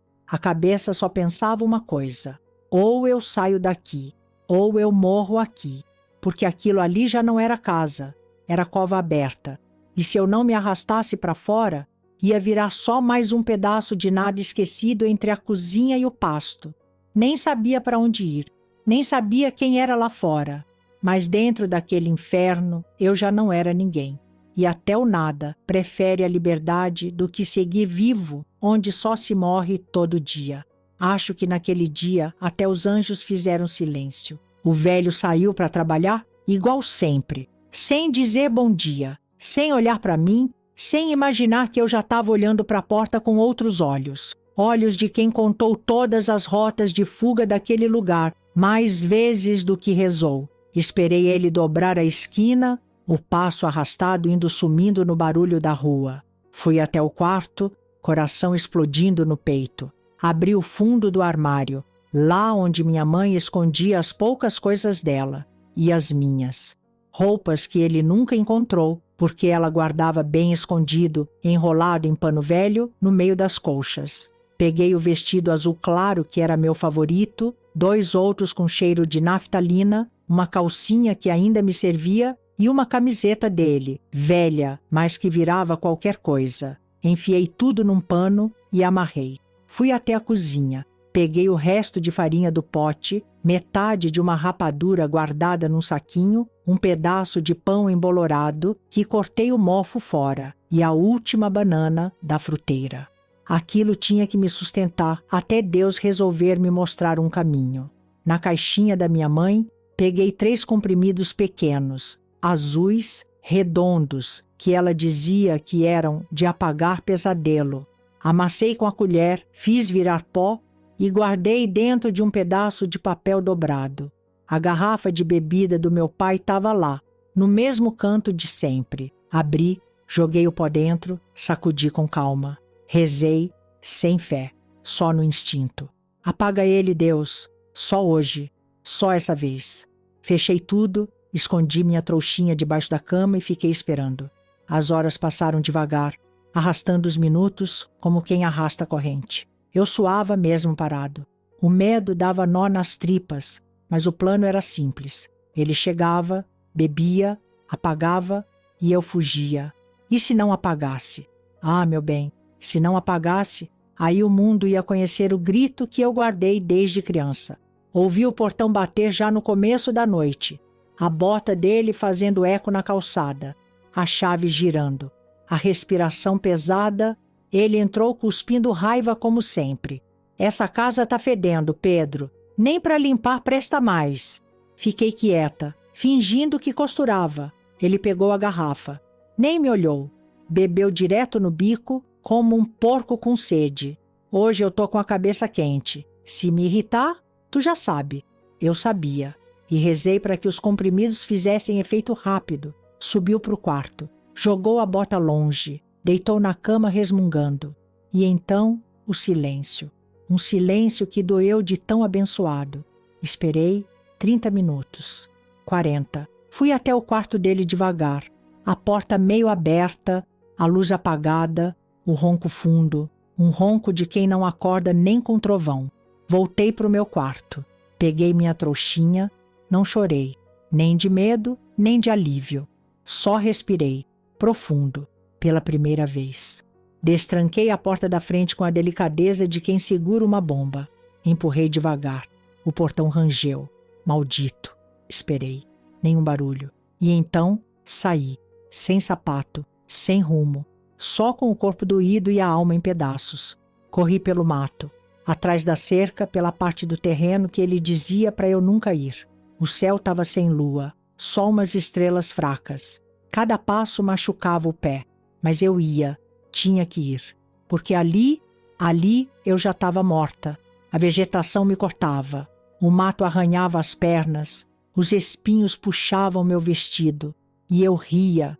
só pensava uma coisa. Ou eu saio daqui. Ou eu morro aqui, porque aquilo ali já não era casa, era cova aberta. E se eu não me arrastasse para fora, ia virar só mais um pedaço de nada esquecido entre a cozinha e o pasto. Nem sabia para onde ir, nem sabia quem era lá fora. Mas dentro daquele inferno, eu já não era ninguém. E até o nada prefere a liberdade do que seguir vivo, onde só se morre todo dia. Acho que naquele dia até os anjos fizeram silêncio. O velho saiu para trabalhar igual sempre. sem dizer bom dia, sem olhar para mim, sem imaginar que eu já estava olhando para a porta com outros olhos. Olhos de quem contou todas as rotas de fuga daquele lugar, mais vezes do que rezou. Esperei ele dobrar a esquina, o passo arrastado indo sumindo no barulho da rua. Fui até o quarto, coração explodindo no peito. Abri o fundo do armário, lá onde minha mãe escondia as poucas coisas dela e as minhas. Roupas que ele nunca encontrou, porque ela guardava bem escondido, enrolado em pano velho, no meio das colchas. Peguei o vestido azul claro, que era meu favorito, 2 outros com cheiro de naftalina, uma calcinha que ainda me servia e uma camiseta dele, velha, mas que virava qualquer coisa. Enfiei tudo num pano e amarrei. Fui até a cozinha. Peguei o resto de farinha do pote, metade de uma rapadura guardada num saquinho, um pedaço de pão embolorado que cortei o mofo fora e a última banana da fruteira. Aquilo tinha que me sustentar até Deus resolver me mostrar um caminho. Na caixinha da minha mãe, peguei 3 comprimidos pequenos, azuis, redondos, que ela dizia que eram de apagar pesadelo. Amassei com a colher, fiz virar pó e guardei dentro de um pedaço de papel dobrado. A garrafa de bebida do meu pai estava lá, no mesmo canto de sempre. Abri, joguei o pó dentro, sacudi com calma. Rezei, sem fé, só no instinto. Apaga ele, Deus, só hoje, só essa vez. Fechei tudo, escondi minha trouxinha debaixo da cama e fiquei esperando. As horas passaram devagar, arrastando os minutos como quem arrasta a corrente. Eu suava mesmo parado. O medo dava nó nas tripas, mas o plano era simples. Ele chegava, bebia, apagava e eu fugia. E se não apagasse? Ah, meu bem, se não apagasse, aí o mundo ia conhecer o grito que eu guardei desde criança. Ouvi o portão bater já no começo da noite. A bota dele fazendo eco na calçada. A chave girando. A respiração pesada. Ele entrou cuspindo raiva como sempre. Essa casa tá fedendo, Pedro. Nem para limpar presta mais. Fiquei quieta, fingindo que costurava. Ele pegou a garrafa. Nem me olhou. Bebeu direto no bico, como um porco com sede. Hoje eu tô com a cabeça quente. Se me irritar, tu já sabe. Eu sabia. E rezei para que os comprimidos fizessem efeito rápido. Subiu para o quarto. Jogou a bota longe. Deitou na cama resmungando. E então, o silêncio. Um silêncio que doeu de tão abençoado. Esperei 30 minutos. 40. Fui até o quarto dele devagar. A porta meio aberta, a luz apagada, o ronco fundo. Um ronco de quem não acorda nem com trovão. Voltei para o meu quarto. Peguei minha trouxinha. Não chorei. Nem de medo, nem de alívio. Só respirei. Profundo. Pela primeira vez. Destranquei a porta da frente com a delicadeza de quem segura uma bomba. Empurrei devagar. O portão rangeu. Maldito. Esperei. Nenhum barulho. E então, saí. Sem sapato. Sem rumo. Só com o corpo doído e a alma em pedaços. Corri pelo mato. Atrás da cerca, pela parte do terreno que ele dizia para eu nunca ir. O céu estava sem lua. Só umas estrelas fracas. Cada passo machucava o pé. Mas eu ia. Tinha que ir. Porque ali eu já estava morta. A vegetação me cortava. O mato arranhava as pernas. Os espinhos puxavam meu vestido. E eu ria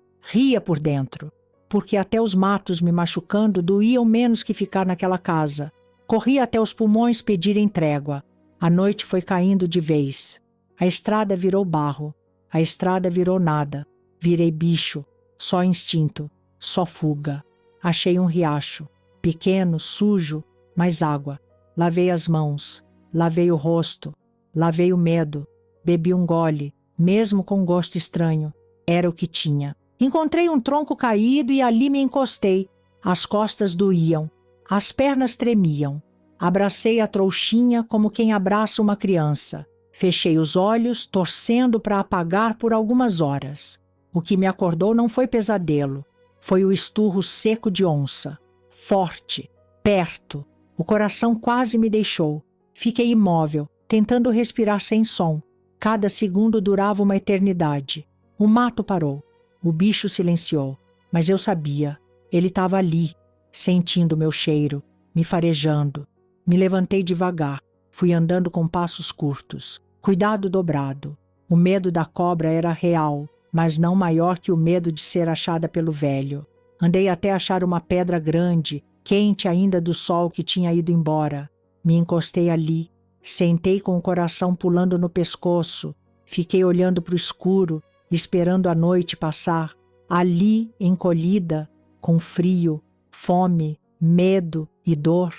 por dentro. Porque até os matos me machucando doíam menos que ficar naquela casa. Corria até os pulmões pedirem trégua. A noite foi caindo de vez. A estrada virou barro. A estrada virou nada. Virei bicho. Só instinto. Só fuga. Achei um riacho. Pequeno, sujo, mas água. Lavei as mãos. Lavei o rosto. Lavei o medo. Bebi um gole, mesmo com gosto estranho. Era o que tinha. Encontrei um tronco caído e ali me encostei. As costas doíam. As pernas tremiam. Abracei a trouxinha como quem abraça uma criança. Fechei os olhos, torcendo para apagar por algumas horas. O que me acordou não foi pesadelo. Foi o esturro seco de onça. Forte, perto. O coração quase me deixou. Fiquei imóvel, tentando respirar sem som. Cada segundo durava uma eternidade. O mato parou. O bicho silenciou. Mas eu sabia. Ele estava ali, sentindo meu cheiro, me farejando. Me levantei devagar. Fui andando com passos curtos. Cuidado dobrado. O medo da cobra era real, mas não maior que o medo de ser achada pelo velho. Andei até achar uma pedra grande, quente ainda do sol que tinha ido embora. Me encostei ali. Sentei com o coração pulando no pescoço. Fiquei olhando para o escuro, esperando a noite passar. Ali, encolhida, com frio, fome, medo e dor.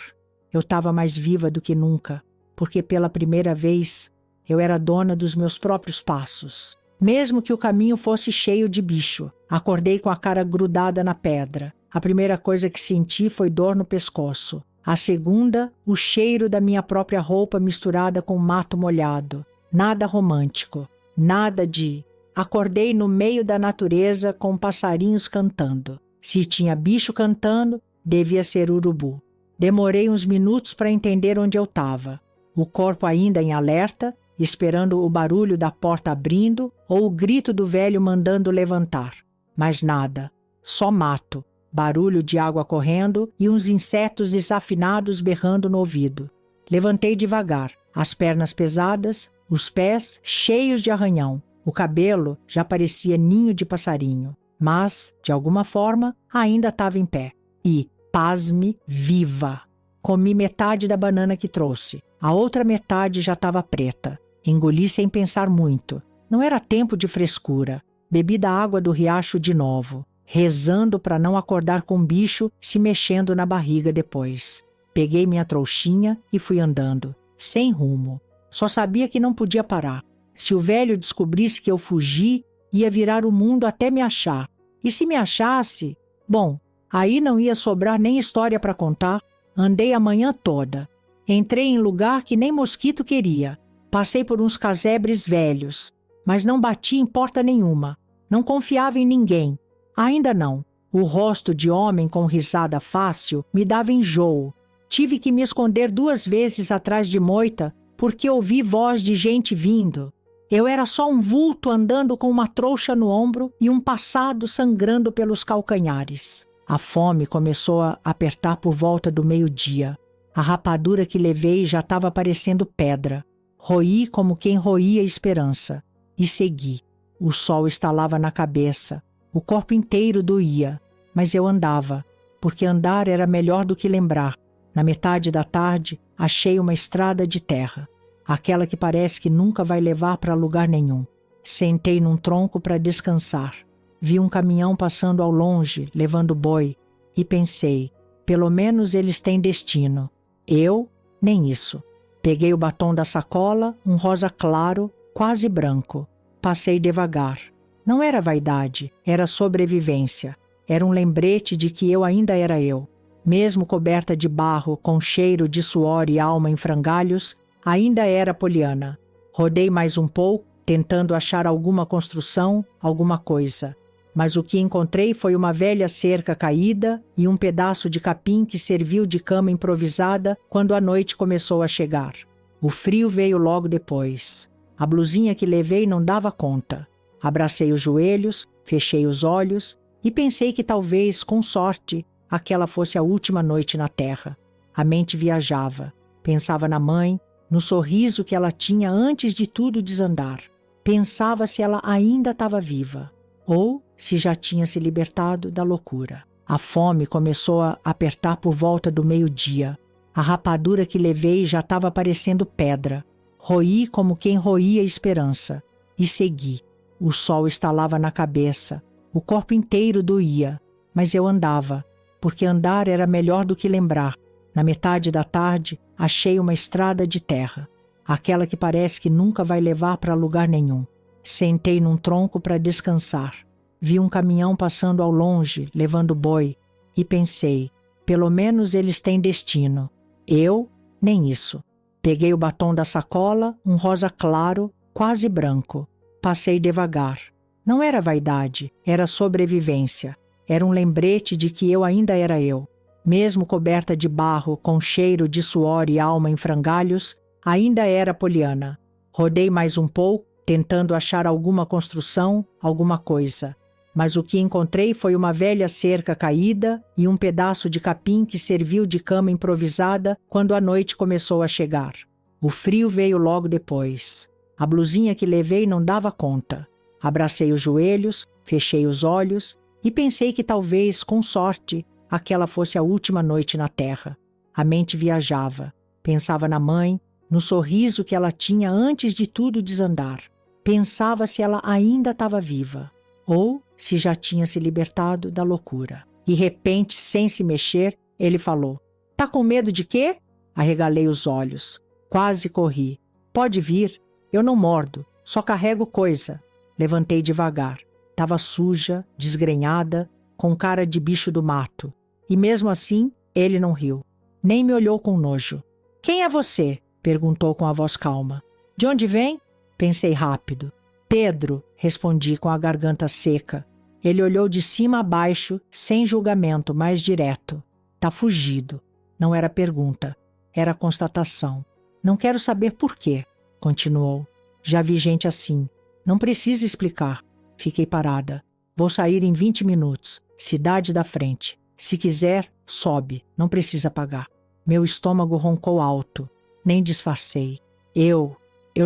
Eu estava mais viva do que nunca, porque pela primeira vez eu era dona dos meus próprios passos. Mesmo que o caminho fosse cheio de bicho, acordei com a cara grudada na pedra. A primeira coisa que senti foi dor no pescoço. A segunda, o cheiro da minha própria roupa misturada com mato molhado. Nada romântico, nada de... Acordei no meio da natureza com passarinhos cantando. Se tinha bicho cantando, devia ser urubu. Demorei uns minutos para entender onde eu estava. O corpo ainda em alerta, esperando o barulho da porta abrindo ou o grito do velho mandando levantar. Mas nada, só mato. Barulho de água correndo e uns insetos desafinados berrando no ouvido. Levantei devagar, as pernas pesadas, os pés cheios de arranhão. O cabelo já parecia ninho de passarinho, mas, de alguma forma, ainda estava em pé. E, pasme, viva! Comi metade da banana que trouxe. A outra metade já estava preta. Engoli sem pensar muito. Não era tempo de frescura. Bebi da água do riacho de novo, rezando para não acordar com o bicho se mexendo na barriga depois. Peguei minha trouxinha e fui andando, sem rumo. Só sabia que não podia parar. Se o velho descobrisse que eu fugi, ia virar o mundo até me achar. E se me achasse, bom, aí não ia sobrar nem história para contar. Andei a manhã toda. Entrei em lugar que nem mosquito queria. Passei por uns casebres velhos, mas não bati em porta nenhuma. Não confiava em ninguém. Ainda não. O rosto de homem com risada fácil me dava enjoo. Tive que me esconder 2 vezes atrás de moita porque ouvi voz de gente vindo. Eu era só um vulto andando com uma trouxa no ombro e um passado sangrando pelos calcanhares. A fome começou a apertar por volta do meio-dia. A rapadura que levei já estava parecendo pedra. Roí como quem roía esperança. E segui. O sol estalava na cabeça. O corpo inteiro doía. Mas eu andava, porque andar era melhor do que lembrar. Na metade da tarde, achei uma estrada de terra. Aquela que parece que nunca vai levar para lugar nenhum. Sentei num tronco para descansar. Vi um caminhão passando ao longe, levando boi, e pensei, pelo menos eles têm destino. Eu, nem isso. Peguei o batom da sacola, um rosa claro, quase branco. Passei devagar. Não era vaidade, era sobrevivência. Era um lembrete de que eu ainda era eu. Mesmo coberta de barro, com cheiro de suor e alma em frangalhos, ainda era Poliana. Rodei mais um pouco, tentando achar alguma construção, alguma coisa. Mas o que encontrei foi uma velha cerca caída e um pedaço de capim que serviu de cama improvisada quando a noite começou a chegar. O frio veio logo depois. A blusinha que levei não dava conta. Abracei os joelhos, fechei os olhos e pensei que talvez, com sorte, aquela fosse a última noite na terra. A mente viajava. Pensava na mãe, no sorriso que ela tinha antes de tudo desandar. Pensava se ela ainda estava viva, ou se já tinha se libertado da loucura. A fome começou a apertar por volta do meio-dia. A rapadura que levei já estava parecendo pedra. Roí como quem roía esperança. E segui. O sol estalava na cabeça. O corpo inteiro doía. Mas eu andava, porque andar era melhor do que lembrar. Na metade da tarde, achei uma estrada de terra. Aquela que parece que nunca vai levar para lugar nenhum. Sentei num tronco para descansar. Vi um caminhão passando ao longe, levando boi. E pensei, pelo menos eles têm destino. Eu, nem isso. Peguei o batom da sacola, um rosa claro, quase branco. Passei devagar. Não era vaidade, era sobrevivência. Era um lembrete de que eu ainda era eu. Mesmo coberta de barro, com cheiro de suor e alma em frangalhos, ainda era Poliana. Rodei mais um pouco, tentando achar alguma construção, alguma coisa. Mas o que encontrei foi uma velha cerca caída e um pedaço de capim que serviu de cama improvisada quando a noite começou a chegar. O frio veio logo depois. A blusinha que levei não dava conta. Abracei os joelhos, fechei os olhos e pensei que talvez, com sorte, aquela fosse a última noite na terra. A mente viajava. Pensava na mãe, no sorriso que ela tinha antes de tudo desandar. Pensava se ela ainda estava viva, ou se já tinha se libertado da loucura. De repente, sem se mexer, ele falou: "Tá com medo de quê?" Arregalei os olhos. Quase corri. "Pode vir, eu não mordo, só carrego coisa." Levantei devagar. Tava suja, desgrenhada, com cara de bicho do mato. E mesmo assim, ele não riu. Nem me olhou com nojo. "Quem é você?" perguntou com a voz calma. "De onde vem?" Pensei rápido. "Pedro", respondi com a garganta seca. Ele olhou de cima a baixo, sem julgamento, mais direto. "Tá fugido." Não era pergunta, era constatação. "Não quero saber por quê", continuou. "Já vi gente assim. Não precisa explicar." Fiquei parada. "Vou sair em 20 minutos. Cidade da frente. Se quiser, sobe. Não precisa pagar." Meu estômago roncou alto. Nem disfarcei. Eu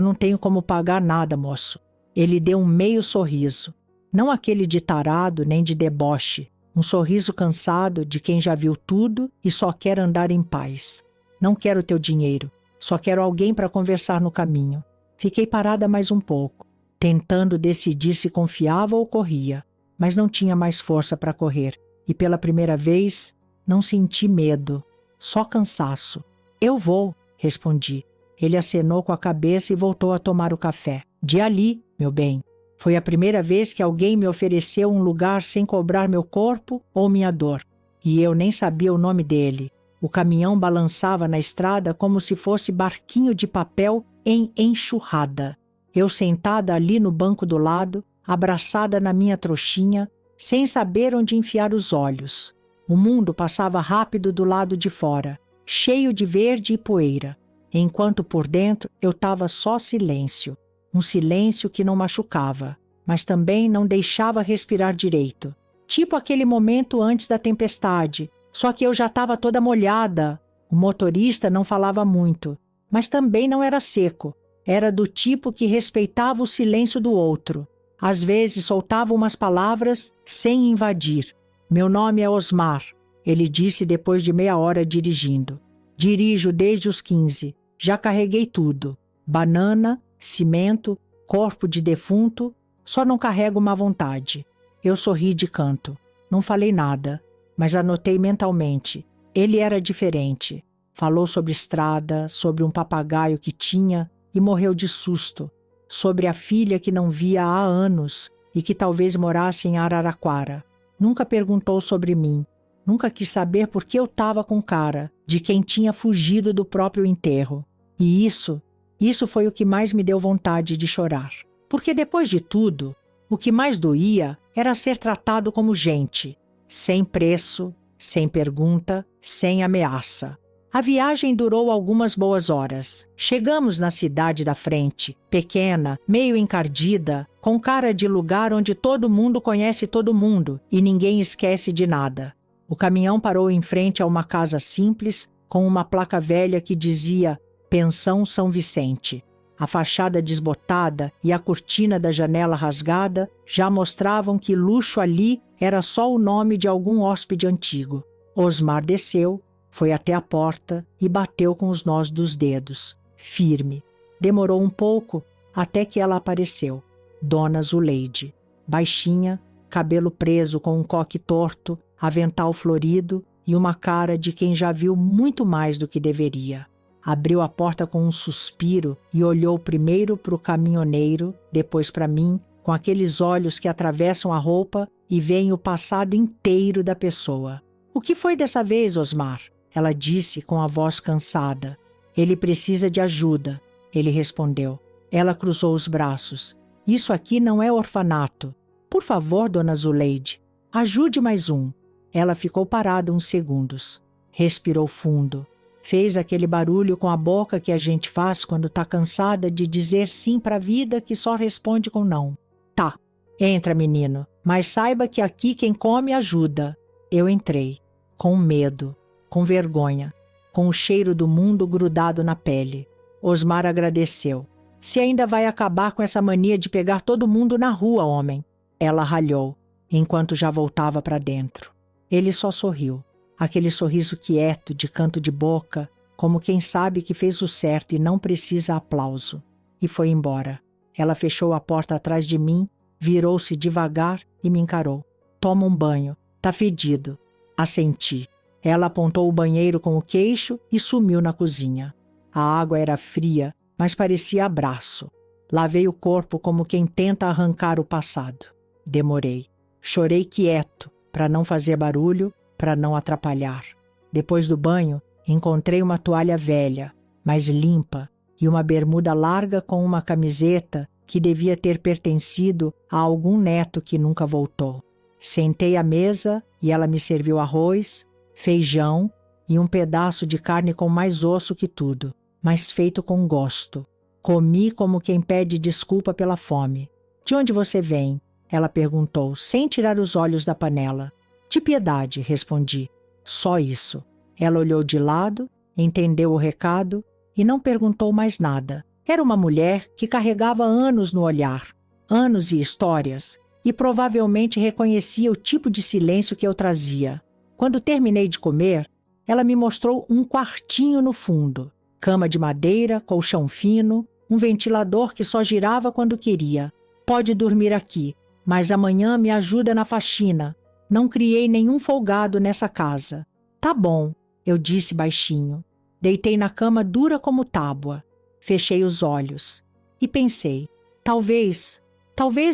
não tenho como pagar nada, moço." Ele deu um meio sorriso. Não aquele de tarado nem de deboche. Um sorriso cansado de quem já viu tudo e só quer andar em paz. "Não quero teu dinheiro. Só quero alguém para conversar no caminho." Fiquei parada mais um pouco, tentando decidir se confiava ou corria. Mas não tinha mais força para correr. E pela primeira vez, não senti medo. Só cansaço. "Eu vou", respondi. Ele acenou com a cabeça e voltou a tomar o café. "De ali, meu bem." Foi a primeira vez que alguém me ofereceu um lugar sem cobrar meu corpo ou minha dor. E eu nem sabia o nome dele. O caminhão balançava na estrada como se fosse barquinho de papel em enxurrada. Eu sentada ali no banco do lado, abraçada na minha trouxinha, sem saber onde enfiar os olhos. O mundo passava rápido do lado de fora, cheio de verde e poeira, enquanto por dentro eu estava só silêncio. Um silêncio que não machucava, mas também não deixava respirar direito. Tipo aquele momento antes da tempestade, só que eu já estava toda molhada. O motorista não falava muito, mas também não era seco. Era do tipo que respeitava o silêncio do outro. Às vezes soltava umas palavras sem invadir. "Meu nome é Osmar", ele disse depois de meia hora dirigindo. "Dirijo desde os 15. Já carreguei tudo. Banana, cimento, corpo de defunto, só não carrego má vontade." Eu sorri de canto. Não falei nada, mas anotei mentalmente. Ele era diferente. Falou sobre estrada, sobre um papagaio que tinha e morreu de susto, sobre a filha que não via há anos e que talvez morasse em Araraquara. Nunca perguntou sobre mim. Nunca quis saber por que eu estava com cara de quem tinha fugido do próprio enterro. E isso foi o que mais me deu vontade de chorar. Porque depois de tudo, o que mais doía era ser tratado como gente, sem preço, sem pergunta, sem ameaça. A viagem durou algumas boas horas. Chegamos na cidade da frente, pequena, meio encardida, com cara de lugar onde todo mundo conhece todo mundo e ninguém esquece de nada. O caminhão parou em frente a uma casa simples, com uma placa velha que dizia Pensão São Vicente. A fachada desbotada e a cortina da janela rasgada já mostravam que luxo ali era só o nome de algum hóspede antigo. Osmar desceu, foi até a porta e bateu com os nós dos dedos, firme. Demorou um pouco até que ela apareceu. Dona Zuleide, baixinha, cabelo preso com um coque torto, avental florido e uma cara de quem já viu muito mais do que deveria. Abriu a porta com um suspiro e olhou primeiro para o caminhoneiro, depois para mim, com aqueles olhos que atravessam a roupa e veem o passado inteiro da pessoa. "O que foi dessa vez, Osmar?" Ela disse com a voz cansada. "Ele precisa de ajuda", ele respondeu. Ela cruzou os braços. "Isso aqui não é orfanato. Por favor, dona Zuleide, ajude mais um." Ela ficou parada uns segundos. Respirou fundo. Fez aquele barulho com a boca que a gente faz quando tá cansada de dizer sim pra vida que só responde com não. Tá, entra, menino, mas saiba que aqui quem come ajuda. Eu entrei, com medo, com vergonha, com o cheiro do mundo grudado na pele. Osmar agradeceu. Se ainda vai acabar com essa mania de pegar todo mundo na rua, homem. Ela ralhou, enquanto já voltava para dentro. Ele só sorriu. Aquele sorriso quieto, de canto de boca, como quem sabe que fez o certo e não precisa aplauso. E foi embora. Ela fechou a porta atrás de mim, virou-se devagar e me encarou. Toma um banho. Tá fedido. Assenti. Ela apontou o banheiro com o queixo e sumiu na cozinha. A água era fria, mas parecia abraço. Lavei o corpo como quem tenta arrancar o passado. Demorei. Chorei quieto, para não fazer barulho, para não atrapalhar. Depois do banho, encontrei uma toalha velha, mas limpa, e uma bermuda larga com uma camiseta que devia ter pertencido a algum neto que nunca voltou. Sentei à mesa e ela me serviu arroz, feijão e um pedaço de carne com mais osso que tudo, mas feito com gosto. Comi como quem pede desculpa pela fome. De onde você vem? Ela perguntou, sem tirar os olhos da panela. De Piedade, respondi. Só isso. Ela olhou de lado, entendeu o recado e não perguntou mais nada. Era uma mulher que carregava anos no olhar, anos e histórias, e provavelmente reconhecia o tipo de silêncio que eu trazia. Quando terminei de comer, ela me mostrou um quartinho no fundo. Cama de madeira, colchão fino, um ventilador que só girava quando queria. Pode dormir aqui, mas amanhã me ajuda na faxina. Não criei nenhum folgado nessa casa. Tá bom, eu disse baixinho. Deitei na cama dura como tábua. Fechei os olhos. E pensei, talvez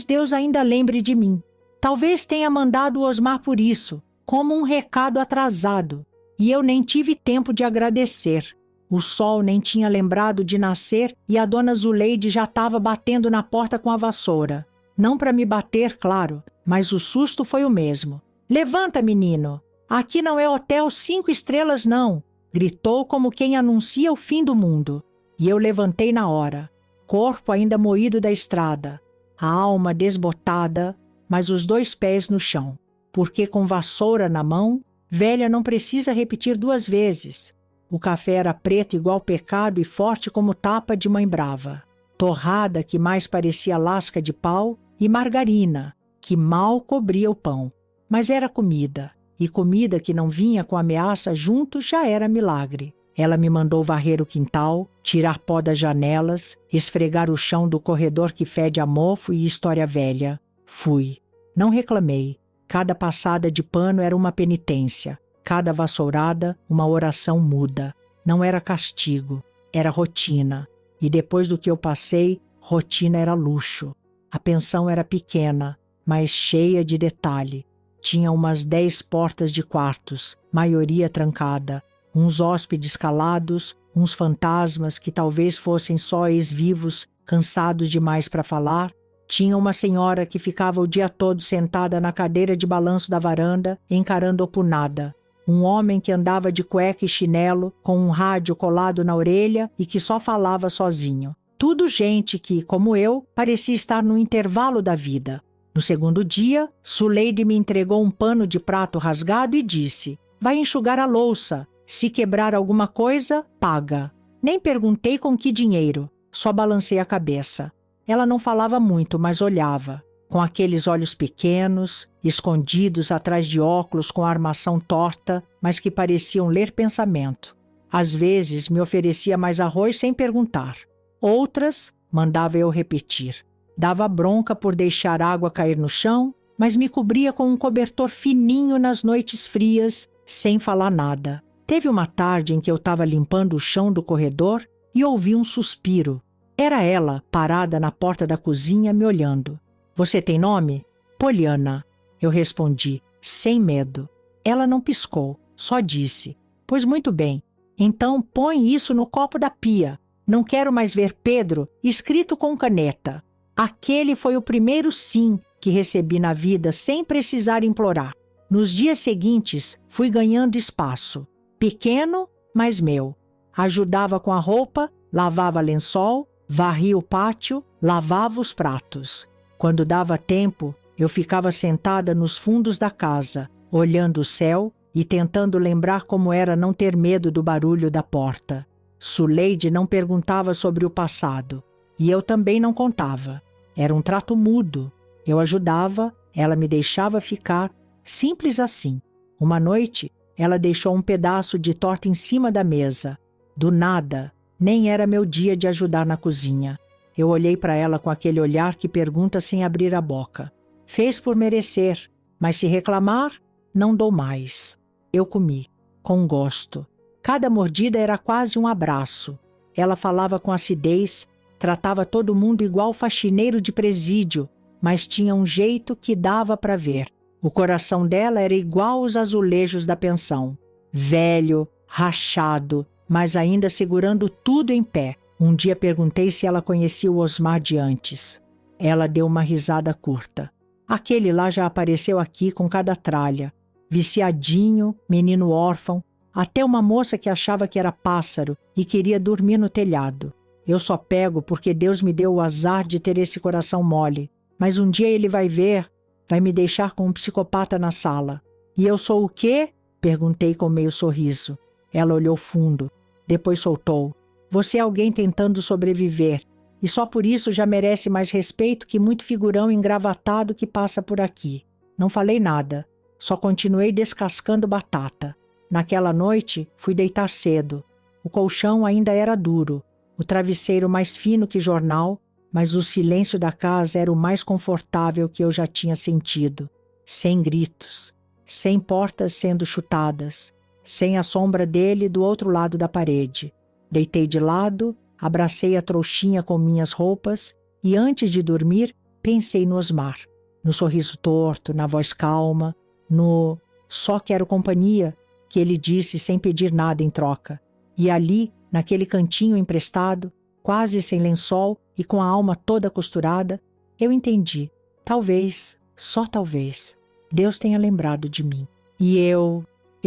Deus ainda lembre de mim. Talvez tenha mandado o Osmar por isso, como um recado atrasado. E eu nem tive tempo de agradecer. O sol nem tinha lembrado de nascer e a dona Zuleide já estava batendo na porta com a vassoura. Não para me bater, claro, mas o susto foi o mesmo. Levanta, menino! Aqui não é hotel 5 estrelas, não! Gritou como quem anuncia o fim do mundo. E eu levantei na hora, corpo ainda moído da estrada, a alma desbotada, mas os 2 pés no chão. Porque com vassoura na mão, velha não precisa repetir 2 vezes. O café era preto igual pecado e forte como tapa de mãe brava. Torrada que mais parecia lasca de pau e margarina, que mal cobria o pão. Mas era comida, e comida que não vinha com ameaça junto já era milagre. Ela me mandou varrer o quintal, tirar pó das janelas, esfregar o chão do corredor que fede a mofo e história velha. Fui. Não reclamei. Cada passada de pano era uma penitência. Cada vassourada, uma oração muda. Não era castigo, era rotina. E depois do que eu passei, rotina era luxo. A pensão era pequena, mas cheia de detalhe. Tinha umas 10 portas de quartos, maioria trancada. Uns hóspedes calados, uns fantasmas que talvez fossem só ex-vivos, cansados demais para falar. Tinha uma senhora que ficava o dia todo sentada na cadeira de balanço da varanda, encarando opunada. Um homem que andava de cueca e chinelo, com um rádio colado na orelha e que só falava sozinho. Tudo gente que, como eu, parecia estar no intervalo da vida. No segundo dia, Zuleide me entregou um pano de prato rasgado e disse: vai enxugar a louça. Se quebrar alguma coisa, paga. Nem perguntei com que dinheiro, só balancei a cabeça. Ela não falava muito, mas olhava, com aqueles olhos pequenos, escondidos atrás de óculos com a armação torta, mas que pareciam ler pensamento. Às vezes me oferecia mais arroz sem perguntar. Outras, mandava eu repetir. Dava bronca por deixar água cair no chão, mas me cobria com um cobertor fininho nas noites frias, sem falar nada. Teve uma tarde em que eu estava limpando o chão do corredor e ouvi um suspiro. Era ela, parada na porta da cozinha, me olhando. Você tem nome? Poliana. Eu respondi, sem medo. Ela não piscou, só disse. Pois muito bem. Então põe isso no copo da pia. Não quero mais ver Pedro escrito com caneta. Aquele foi o primeiro sim que recebi na vida sem precisar implorar. Nos dias seguintes, fui ganhando espaço. Pequeno, mas meu. Ajudava com a roupa, lavava lençol, varria o pátio, lavava os pratos. Quando dava tempo, eu ficava sentada nos fundos da casa, olhando o céu e tentando lembrar como era não ter medo do barulho da porta. Zuleide não perguntava sobre o passado, e eu também não contava. Era um trato mútuo. Eu ajudava, ela me deixava ficar, simples assim. Uma noite, ela deixou um pedaço de torta em cima da mesa. Do nada, nem era meu dia de ajudar na cozinha. Eu olhei para ela com aquele olhar que pergunta sem abrir a boca. Fez por merecer, mas se reclamar, não dou mais. Eu comi, com gosto. Cada mordida era quase um abraço. Ela falava com acidez, tratava todo mundo igual faxineiro de presídio, mas tinha um jeito que dava para ver. O coração dela era igual aos azulejos da pensão. Velho, rachado, mas ainda segurando tudo em pé. Um dia perguntei se ela conhecia o Osmar de antes. Ela deu uma risada curta. Aquele lá já apareceu aqui com cada tralha. Viciadinho, menino órfão, até uma moça que achava que era pássaro e queria dormir no telhado. Eu só pego porque Deus me deu o azar de ter esse coração mole. Mas um dia ele vai ver, vai me deixar com um psicopata na sala. E eu sou o quê? Perguntei com meio sorriso. Ela olhou fundo, depois soltou. Você é alguém tentando sobreviver, e só por isso já merece mais respeito que muito figurão engravatado que passa por aqui. Não falei nada, só continuei descascando batata. Naquela noite, fui deitar cedo. O colchão ainda era duro, o travesseiro mais fino que jornal, mas o silêncio da casa era o mais confortável que eu já tinha sentido. Sem gritos, sem portas sendo chutadas, sem a sombra dele do outro lado da parede. Deitei de lado, abracei a trouxinha com minhas roupas e antes de dormir pensei no Osmar, no sorriso torto, na voz calma, no "só quero companhia" que ele disse sem pedir nada em troca. E ali, naquele cantinho emprestado, quase sem lençol e com a alma toda costurada, eu entendi, talvez, só talvez, Deus tenha lembrado de mim. E eu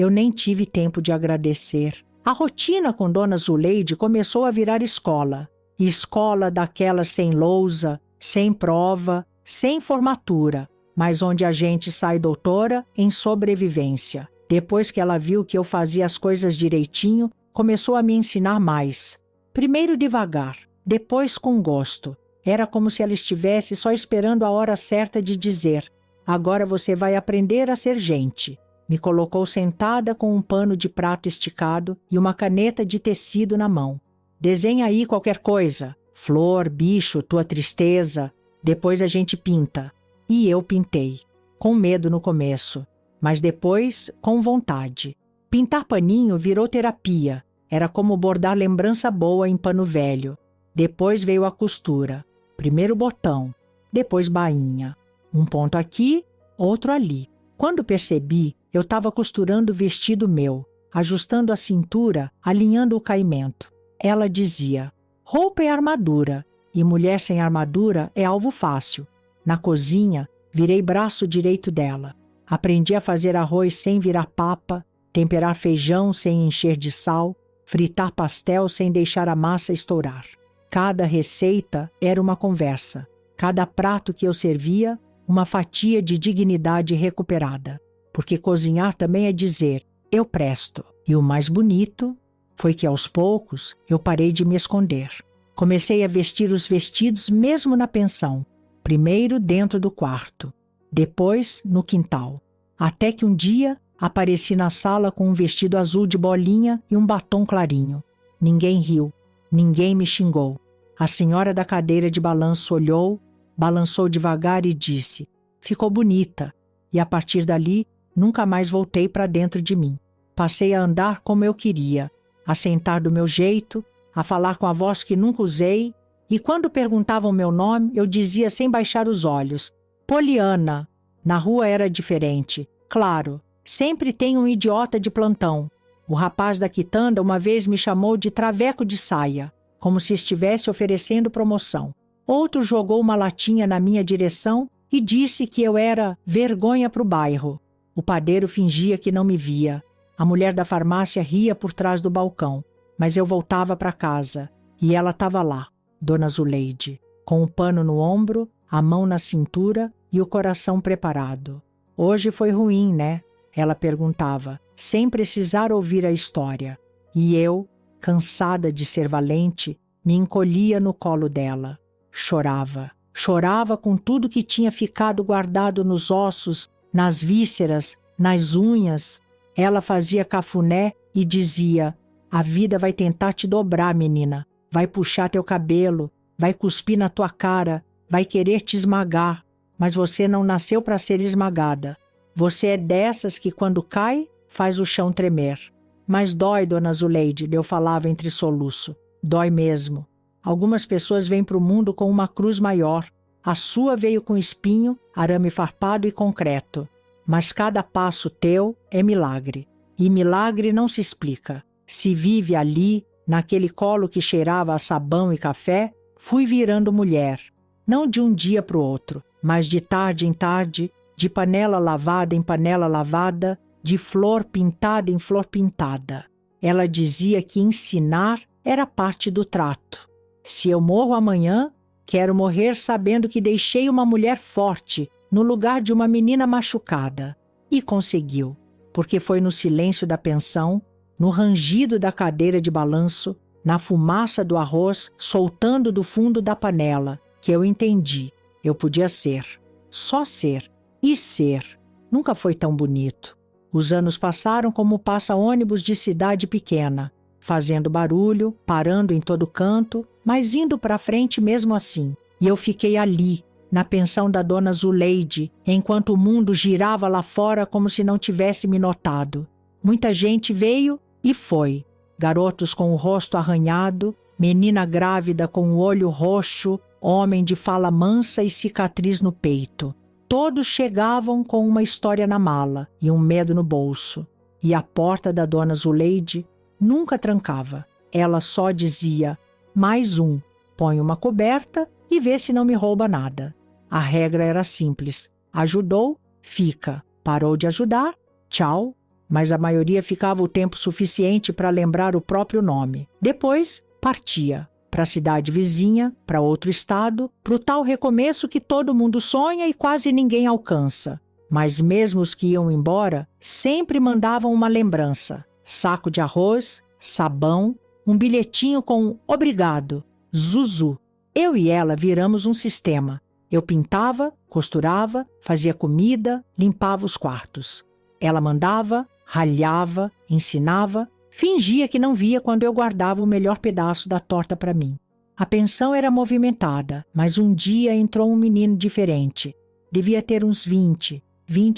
nem tive tempo de agradecer. A rotina com Dona Zuleide começou a virar escola. E escola daquelas sem lousa, sem prova, sem formatura, mas onde a gente sai doutora em sobrevivência. Depois que ela viu que eu fazia as coisas direitinho, começou a me ensinar mais. Primeiro devagar, depois com gosto. Era como se ela estivesse só esperando a hora certa de dizer: agora você vai aprender a ser gente. Me colocou sentada com um pano de prato esticado e uma caneta de tecido na mão. Desenha aí qualquer coisa. Flor, bicho, tua tristeza. Depois a gente pinta. E eu pintei. Com medo no começo, mas depois com vontade. Pintar paninho virou terapia. Era como bordar lembrança boa em pano velho. Depois veio a costura. Primeiro botão, depois bainha. Um ponto aqui, outro ali. Quando percebi, eu estava costurando o vestido meu, ajustando a cintura, alinhando o caimento. Ela dizia: roupa é armadura, e mulher sem armadura é alvo fácil. Na cozinha, virei braço direito dela. Aprendi a fazer arroz sem virar papa, temperar feijão sem encher de sal, fritar pastel sem deixar a massa estourar. Cada receita era uma conversa. Cada prato que eu servia, uma fatia de dignidade recuperada. Porque cozinhar também é dizer, eu presto. E o mais bonito foi que aos poucos eu parei de me esconder. Comecei a vestir os vestidos mesmo na pensão. Primeiro dentro do quarto, depois no quintal. Até que um dia apareci na sala com um vestido azul de bolinha e um batom clarinho. Ninguém riu, ninguém me xingou. A senhora da cadeira de balanço olhou, balançou devagar e disse, ficou bonita. E a partir dali, nunca mais voltei para dentro de mim. Passei a andar como eu queria, a sentar do meu jeito, a falar com a voz que nunca usei, e quando perguntavam meu nome, eu dizia sem baixar os olhos, Poliana. Na rua era diferente. Claro, sempre tem um idiota de plantão. O rapaz da quitanda uma vez me chamou de traveco de saia, como se estivesse oferecendo promoção. Outro jogou uma latinha na minha direção e disse que eu era vergonha para o bairro. O padeiro fingia que não me via. A mulher da farmácia ria por trás do balcão. mas eu voltava para casa e ela estava lá, Dona Zuleide, com o pano no ombro, a mão na cintura e o coração preparado. Hoje foi ruim, né? Ela perguntava, sem precisar ouvir a história. E eu, cansada de ser valente, me encolhia no colo dela. Chorava. Chorava com tudo que tinha ficado guardado nos ossos, nas vísceras, nas unhas. Ela fazia cafuné e dizia: a vida vai tentar te dobrar, menina. Vai puxar teu cabelo, vai cuspir na tua cara, vai querer te esmagar. Mas você não nasceu para ser esmagada. Você é dessas que quando cai, faz o chão tremer. Mas dói, Dona Zuleide, eu falava entre soluço. Dói mesmo. Algumas pessoas vêm para o mundo com uma cruz maior. A sua veio com espinho, arame farpado e concreto. Mas cada passo teu é milagre. E milagre não se explica. Se vive ali, naquele colo que cheirava a sabão e café, fui virando mulher. Não de um dia para o outro, mas de tarde em tarde, de panela lavada em panela lavada, de flor pintada em flor pintada. Ela dizia que ensinar era parte do trato. Se eu morro amanhã, quero morrer sabendo que deixei uma mulher forte no lugar de uma menina machucada. E conseguiu, porque foi no silêncio da pensão, no rangido da cadeira de balanço, na fumaça do arroz soltando do fundo da panela, que eu entendi. Eu podia ser, só ser, e ser. Nunca foi tão bonito. Os anos passaram como passa ônibus de cidade pequena, fazendo barulho, parando em todo canto, mas indo para frente mesmo assim. E eu fiquei ali, na pensão da Dona Zuleide, enquanto o mundo girava lá fora como se não tivesse me notado. Muita gente veio e foi. Garotos com o rosto arranhado, menina grávida com o olho roxo, homem de fala mansa e cicatriz no peito. Todos chegavam com uma história na mala e um medo no bolso. E a porta da Dona Zuleide nunca trancava. Ela só dizia: mais um, põe uma coberta e vê se não me rouba nada. A regra era simples. Ajudou, fica. Parou de ajudar, tchau. Mas a maioria ficava o tempo suficiente para lembrar o próprio nome. Depois, partia. Para a cidade vizinha, para outro estado, para o tal recomeço que todo mundo sonha e quase ninguém alcança. Mas mesmo os que iam embora, sempre mandavam uma lembrança. Saco de arroz, sabão, um bilhetinho com obrigado, Zuzu. Eu e ela viramos um sistema. Eu pintava, costurava, fazia comida, limpava os quartos. Ela mandava, ralhava, ensinava, fingia que não via quando eu guardava o melhor pedaço da torta para mim. A pensão era movimentada, mas um dia entrou um menino diferente. Devia ter uns 20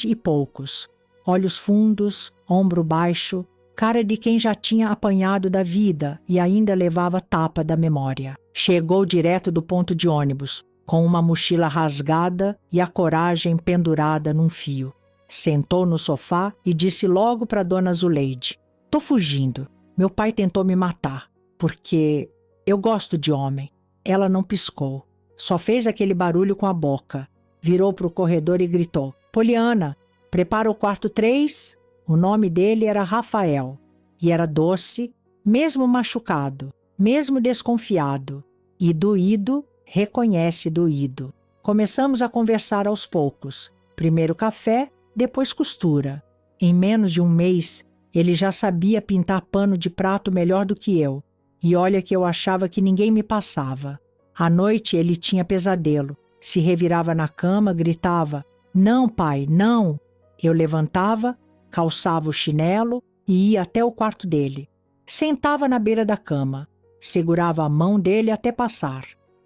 e poucos. Olhos fundos, ombro baixo, cara de quem já tinha apanhado da vida e ainda levava tapa da memória. Chegou direto do ponto de ônibus, com uma mochila rasgada e a coragem pendurada num fio. Sentou no sofá e disse logo para Dona Zuleide: tô fugindo. Meu pai tentou me matar, porque eu gosto de homem. Ela não piscou. Só fez aquele barulho com a boca. Virou para o corredor e gritou: Poliana, prepara o quarto 3. O nome dele era Rafael. E era doce, mesmo machucado, mesmo desconfiado. E doído, reconhece doído. Começamos a conversar aos poucos. Primeiro café, depois costura. Em menos de um mês, ele já sabia pintar pano de prato melhor do que eu. E olha que eu achava que ninguém me passava. À noite ele tinha pesadelo. Se revirava na cama, gritava: não, pai, não! Eu levantava, calçava o chinelo e ia até o quarto dele. Sentava na beira da cama. Segurava a mão dele até passar.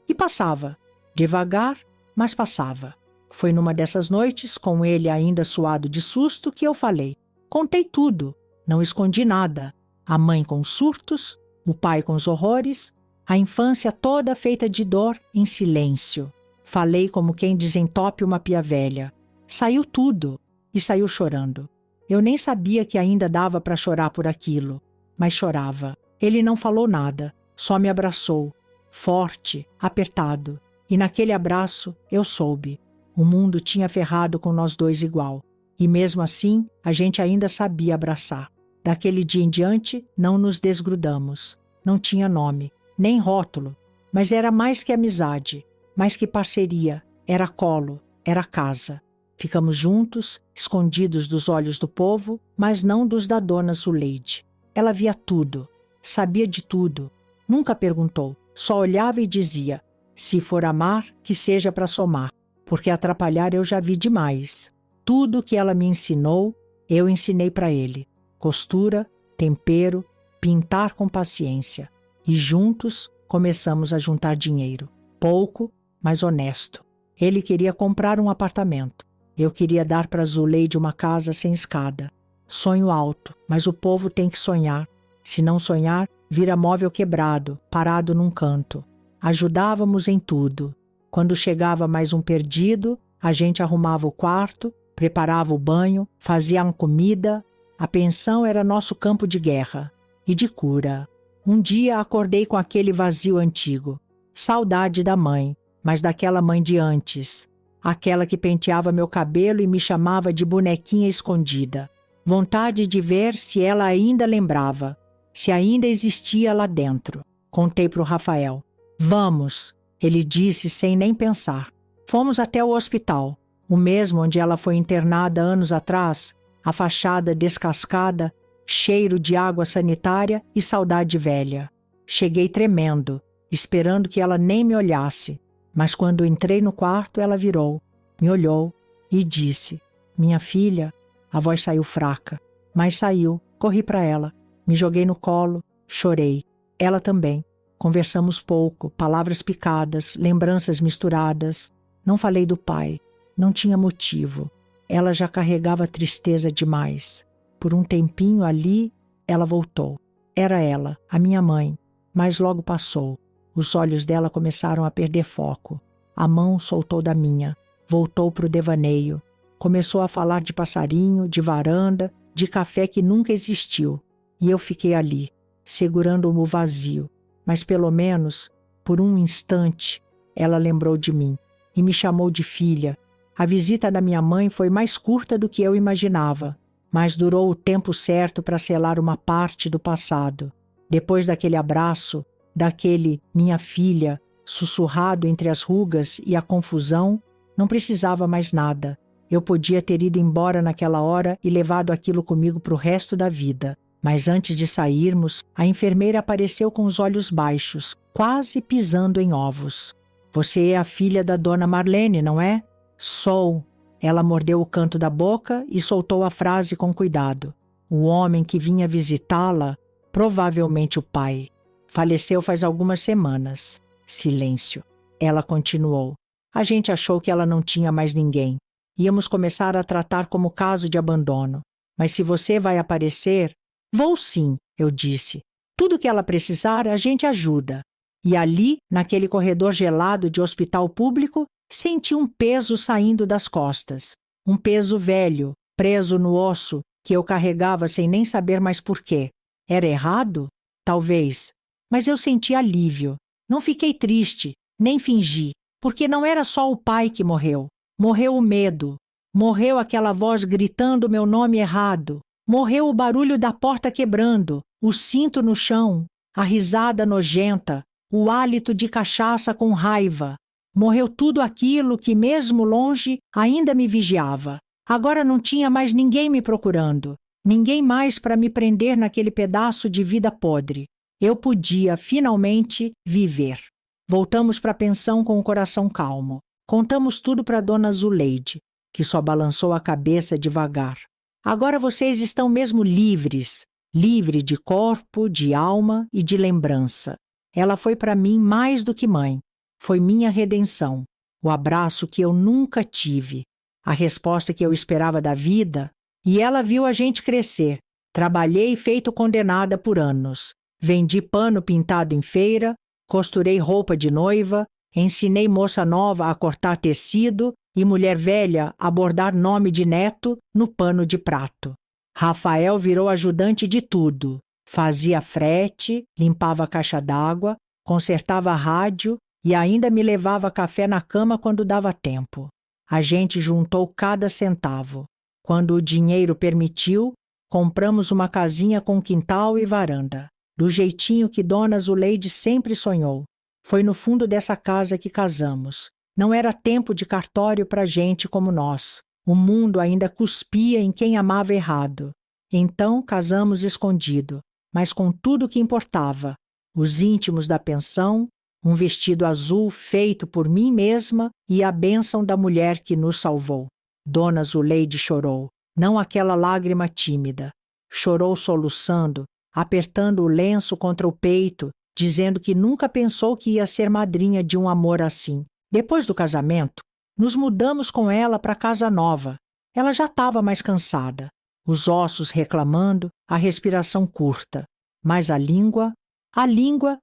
E passava. Devagar, mas passava. Foi numa dessas noites, com ele ainda suado de susto, que eu falei. Contei tudo. Não escondi nada. A mãe com surtos, o pai com os horrores, a infância toda feita de dor em silêncio. Falei como quem desentope uma pia velha. Saiu tudo e saiu chorando. Eu nem sabia que ainda dava para chorar por aquilo, mas chorava. Ele não falou nada, só me abraçou, forte, apertado. E naquele abraço eu soube. O mundo tinha ferrado com nós dois igual. E mesmo assim, a gente ainda sabia abraçar. Daquele dia em diante, não nos desgrudamos. Não tinha nome, nem rótulo, mas era mais que amizade, mais que parceria, era colo, era casa. Ficamos juntos, escondidos dos olhos do povo, mas não dos da dona Zuleide. Ela via tudo, sabia de tudo, nunca perguntou, só olhava e dizia: se for amar, que seja para somar, porque atrapalhar eu já vi demais. Tudo o que ela me ensinou, eu ensinei para ele. Costura, tempero, pintar com paciência. E juntos começamos a juntar dinheiro. Pouco, mas honesto. Ele queria comprar um apartamento. Eu queria dar para Zuleide uma casa sem escada. Sonho alto, mas o povo tem que sonhar. Se não sonhar, vira móvel quebrado, parado num canto. Ajudávamos em tudo. Quando chegava mais um perdido, a gente arrumava o quarto, preparava o banho, fazia a comida. A pensão era nosso campo de guerra e de cura. Um dia acordei com aquele vazio antigo. Saudade da mãe, mas daquela mãe de antes. Aquela que penteava meu cabelo e me chamava de bonequinha escondida. Vontade de ver se ela ainda lembrava, se ainda existia lá dentro. Contei para o Rafael. Vamos, ele disse sem nem pensar. Fomos até o hospital, o mesmo onde ela foi internada anos atrás, a fachada descascada, cheiro de água sanitária e saudade velha. Cheguei tremendo, esperando que ela nem me olhasse, mas quando entrei no quarto ela virou, me olhou e disse: minha filha. A voz saiu fraca, mas saiu. Corri para ela, me joguei no colo, chorei. Ela também. Conversamos pouco, palavras picadas, lembranças misturadas. Não falei do pai, não tinha motivo. Ela já carregava tristeza demais. Por um tempinho ali, ela voltou. Era ela, a minha mãe, mas logo passou. Os olhos dela começaram a perder foco. A mão soltou da minha, voltou para o devaneio. Começou a falar de passarinho, de varanda, de café que nunca existiu. E eu fiquei ali, segurando o vazio. Mas pelo menos, por um instante, ela lembrou de mim e me chamou de filha. A visita da minha mãe foi mais curta do que eu imaginava, mas durou o tempo certo para selar uma parte do passado. Depois daquele abraço, daquele minha filha, sussurrado entre as rugas e a confusão, não precisava mais nada. Eu podia ter ido embora naquela hora e levado aquilo comigo para o resto da vida. Mas antes de sairmos, a enfermeira apareceu com os olhos baixos, quase pisando em ovos. Você é a filha da dona Marlene, não é? Sou. Ela mordeu o canto da boca e soltou a frase com cuidado. O homem que vinha visitá-la, provavelmente o pai, faleceu faz algumas semanas. Silêncio. Ela continuou. A gente achou que ela não tinha mais ninguém. Íamos começar a tratar como caso de abandono. Mas se você vai aparecer... Vou sim, eu disse. Tudo que ela precisar, a gente ajuda. E ali, naquele corredor gelado de hospital público, senti um peso saindo das costas. Um peso velho, preso no osso, que eu carregava sem nem saber mais por quê. Era errado? Talvez. Mas eu senti alívio. Não fiquei triste, nem fingi, porque não era só o pai que morreu. Morreu o medo. Morreu aquela voz gritando meu nome errado. Morreu o barulho da porta quebrando, o cinto no chão, a risada nojenta, o hálito de cachaça com raiva. Morreu tudo aquilo que, mesmo longe, ainda me vigiava. Agora não tinha mais ninguém me procurando, ninguém mais para me prender naquele pedaço de vida podre. Eu podia, finalmente, viver. Voltamos para a pensão com o coração calmo. Contamos tudo para dona Zuleide, que só balançou a cabeça devagar. Agora vocês estão mesmo livres, livre de corpo, de alma e de lembrança. Ela foi para mim mais do que mãe. Foi minha redenção, o abraço que eu nunca tive, a resposta que eu esperava da vida, e ela viu a gente crescer. Trabalhei feito condenada por anos. Vendi pano pintado em feira, costurei roupa de noiva, ensinei moça nova a cortar tecido e mulher velha a bordar nome de neto no pano de prato. Rafael virou ajudante de tudo. Fazia frete, limpava a caixa d'água, consertava a rádio e ainda me levava café na cama quando dava tempo. A gente juntou cada centavo. Quando o dinheiro permitiu, compramos uma casinha com quintal e varanda. do jeitinho que Dona Zuleide sempre sonhou. Foi no fundo dessa casa que casamos. Não era tempo de cartório para gente como nós. O mundo ainda cuspia em quem amava errado. Então casamos escondido, mas com tudo o que importava. Os íntimos da pensão, um vestido azul feito por mim mesma e a bênção da mulher que nos salvou. Dona Zuleide chorou, não aquela lágrima tímida. Chorou soluçando, apertando o lenço contra o peito, dizendo que nunca pensou que ia ser madrinha de um amor assim. Depois do casamento, nos mudamos com ela para casa nova. Ela já estava mais cansada, os ossos reclamando, a respiração curta. Mas a língua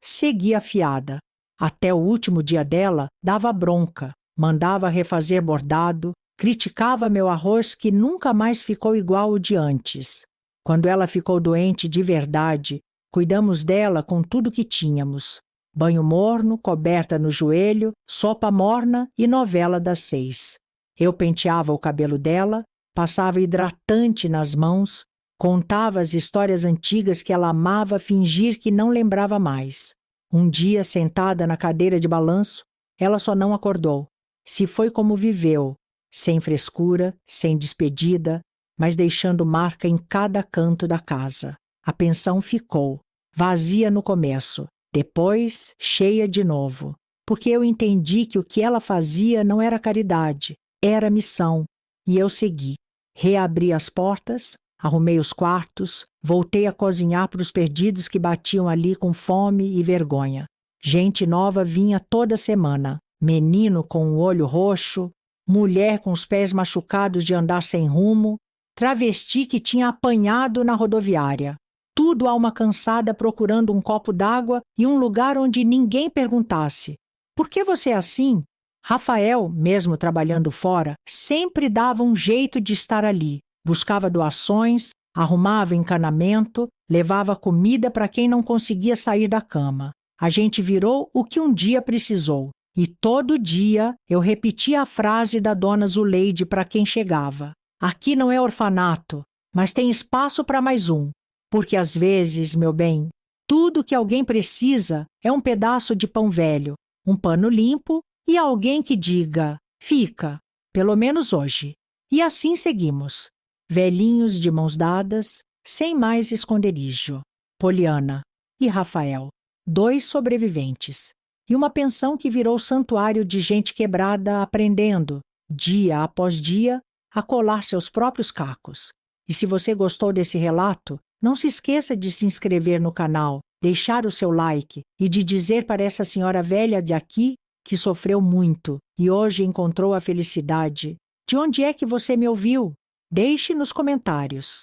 seguia afiada. Até o último dia dela, dava bronca, mandava refazer bordado, criticava meu arroz que nunca mais ficou igual ao de antes. Quando ela ficou doente de verdade, cuidamos dela com tudo que tínhamos. Banho morno, coberta no joelho, sopa morna e novela das 6. Eu penteava o cabelo dela, passava hidratante nas mãos, contava as histórias antigas que ela amava fingir que não lembrava mais. Um dia, sentada na cadeira de balanço, ela só não acordou. Se foi como viveu, sem frescura, sem despedida, mas deixando marca em cada canto da casa. A pensão ficou, vazia no começo, depois cheia de novo, porque eu entendi que o que ela fazia não era caridade, era missão, e eu segui. Reabri as portas, arrumei os quartos, voltei a cozinhar para os perdidos que batiam ali com fome e vergonha. Gente nova vinha toda semana, menino com o olho roxo, mulher com os pés machucados de andar sem rumo, travesti que tinha apanhado na rodoviária. Tudo alma cansada procurando um copo d'água e um lugar onde ninguém perguntasse: por que você é assim? Rafael, mesmo trabalhando fora, sempre dava um jeito de estar ali. Buscava doações, arrumava encanamento, levava comida para quem não conseguia sair da cama. A gente virou o que um dia precisou. E todo dia eu repetia a frase da Dona Zuleide para quem chegava: aqui não é orfanato, mas tem espaço para mais um. Porque às vezes, meu bem, tudo que alguém precisa é um pedaço de pão velho, um pano limpo e alguém que diga: fica, pelo menos hoje. E assim seguimos, velhinhos de mãos dadas, sem mais esconderijo. Poliana e Rafael, 2 sobreviventes. E uma pensão que virou santuário de gente quebrada aprendendo, dia após dia, a colar seus próprios cacos. E se você gostou desse relato, não se esqueça de se inscrever no canal, deixar o seu like e de dizer para essa senhora velha de aqui que sofreu muito e hoje encontrou a felicidade. De onde é que você me ouviu? Deixe nos comentários.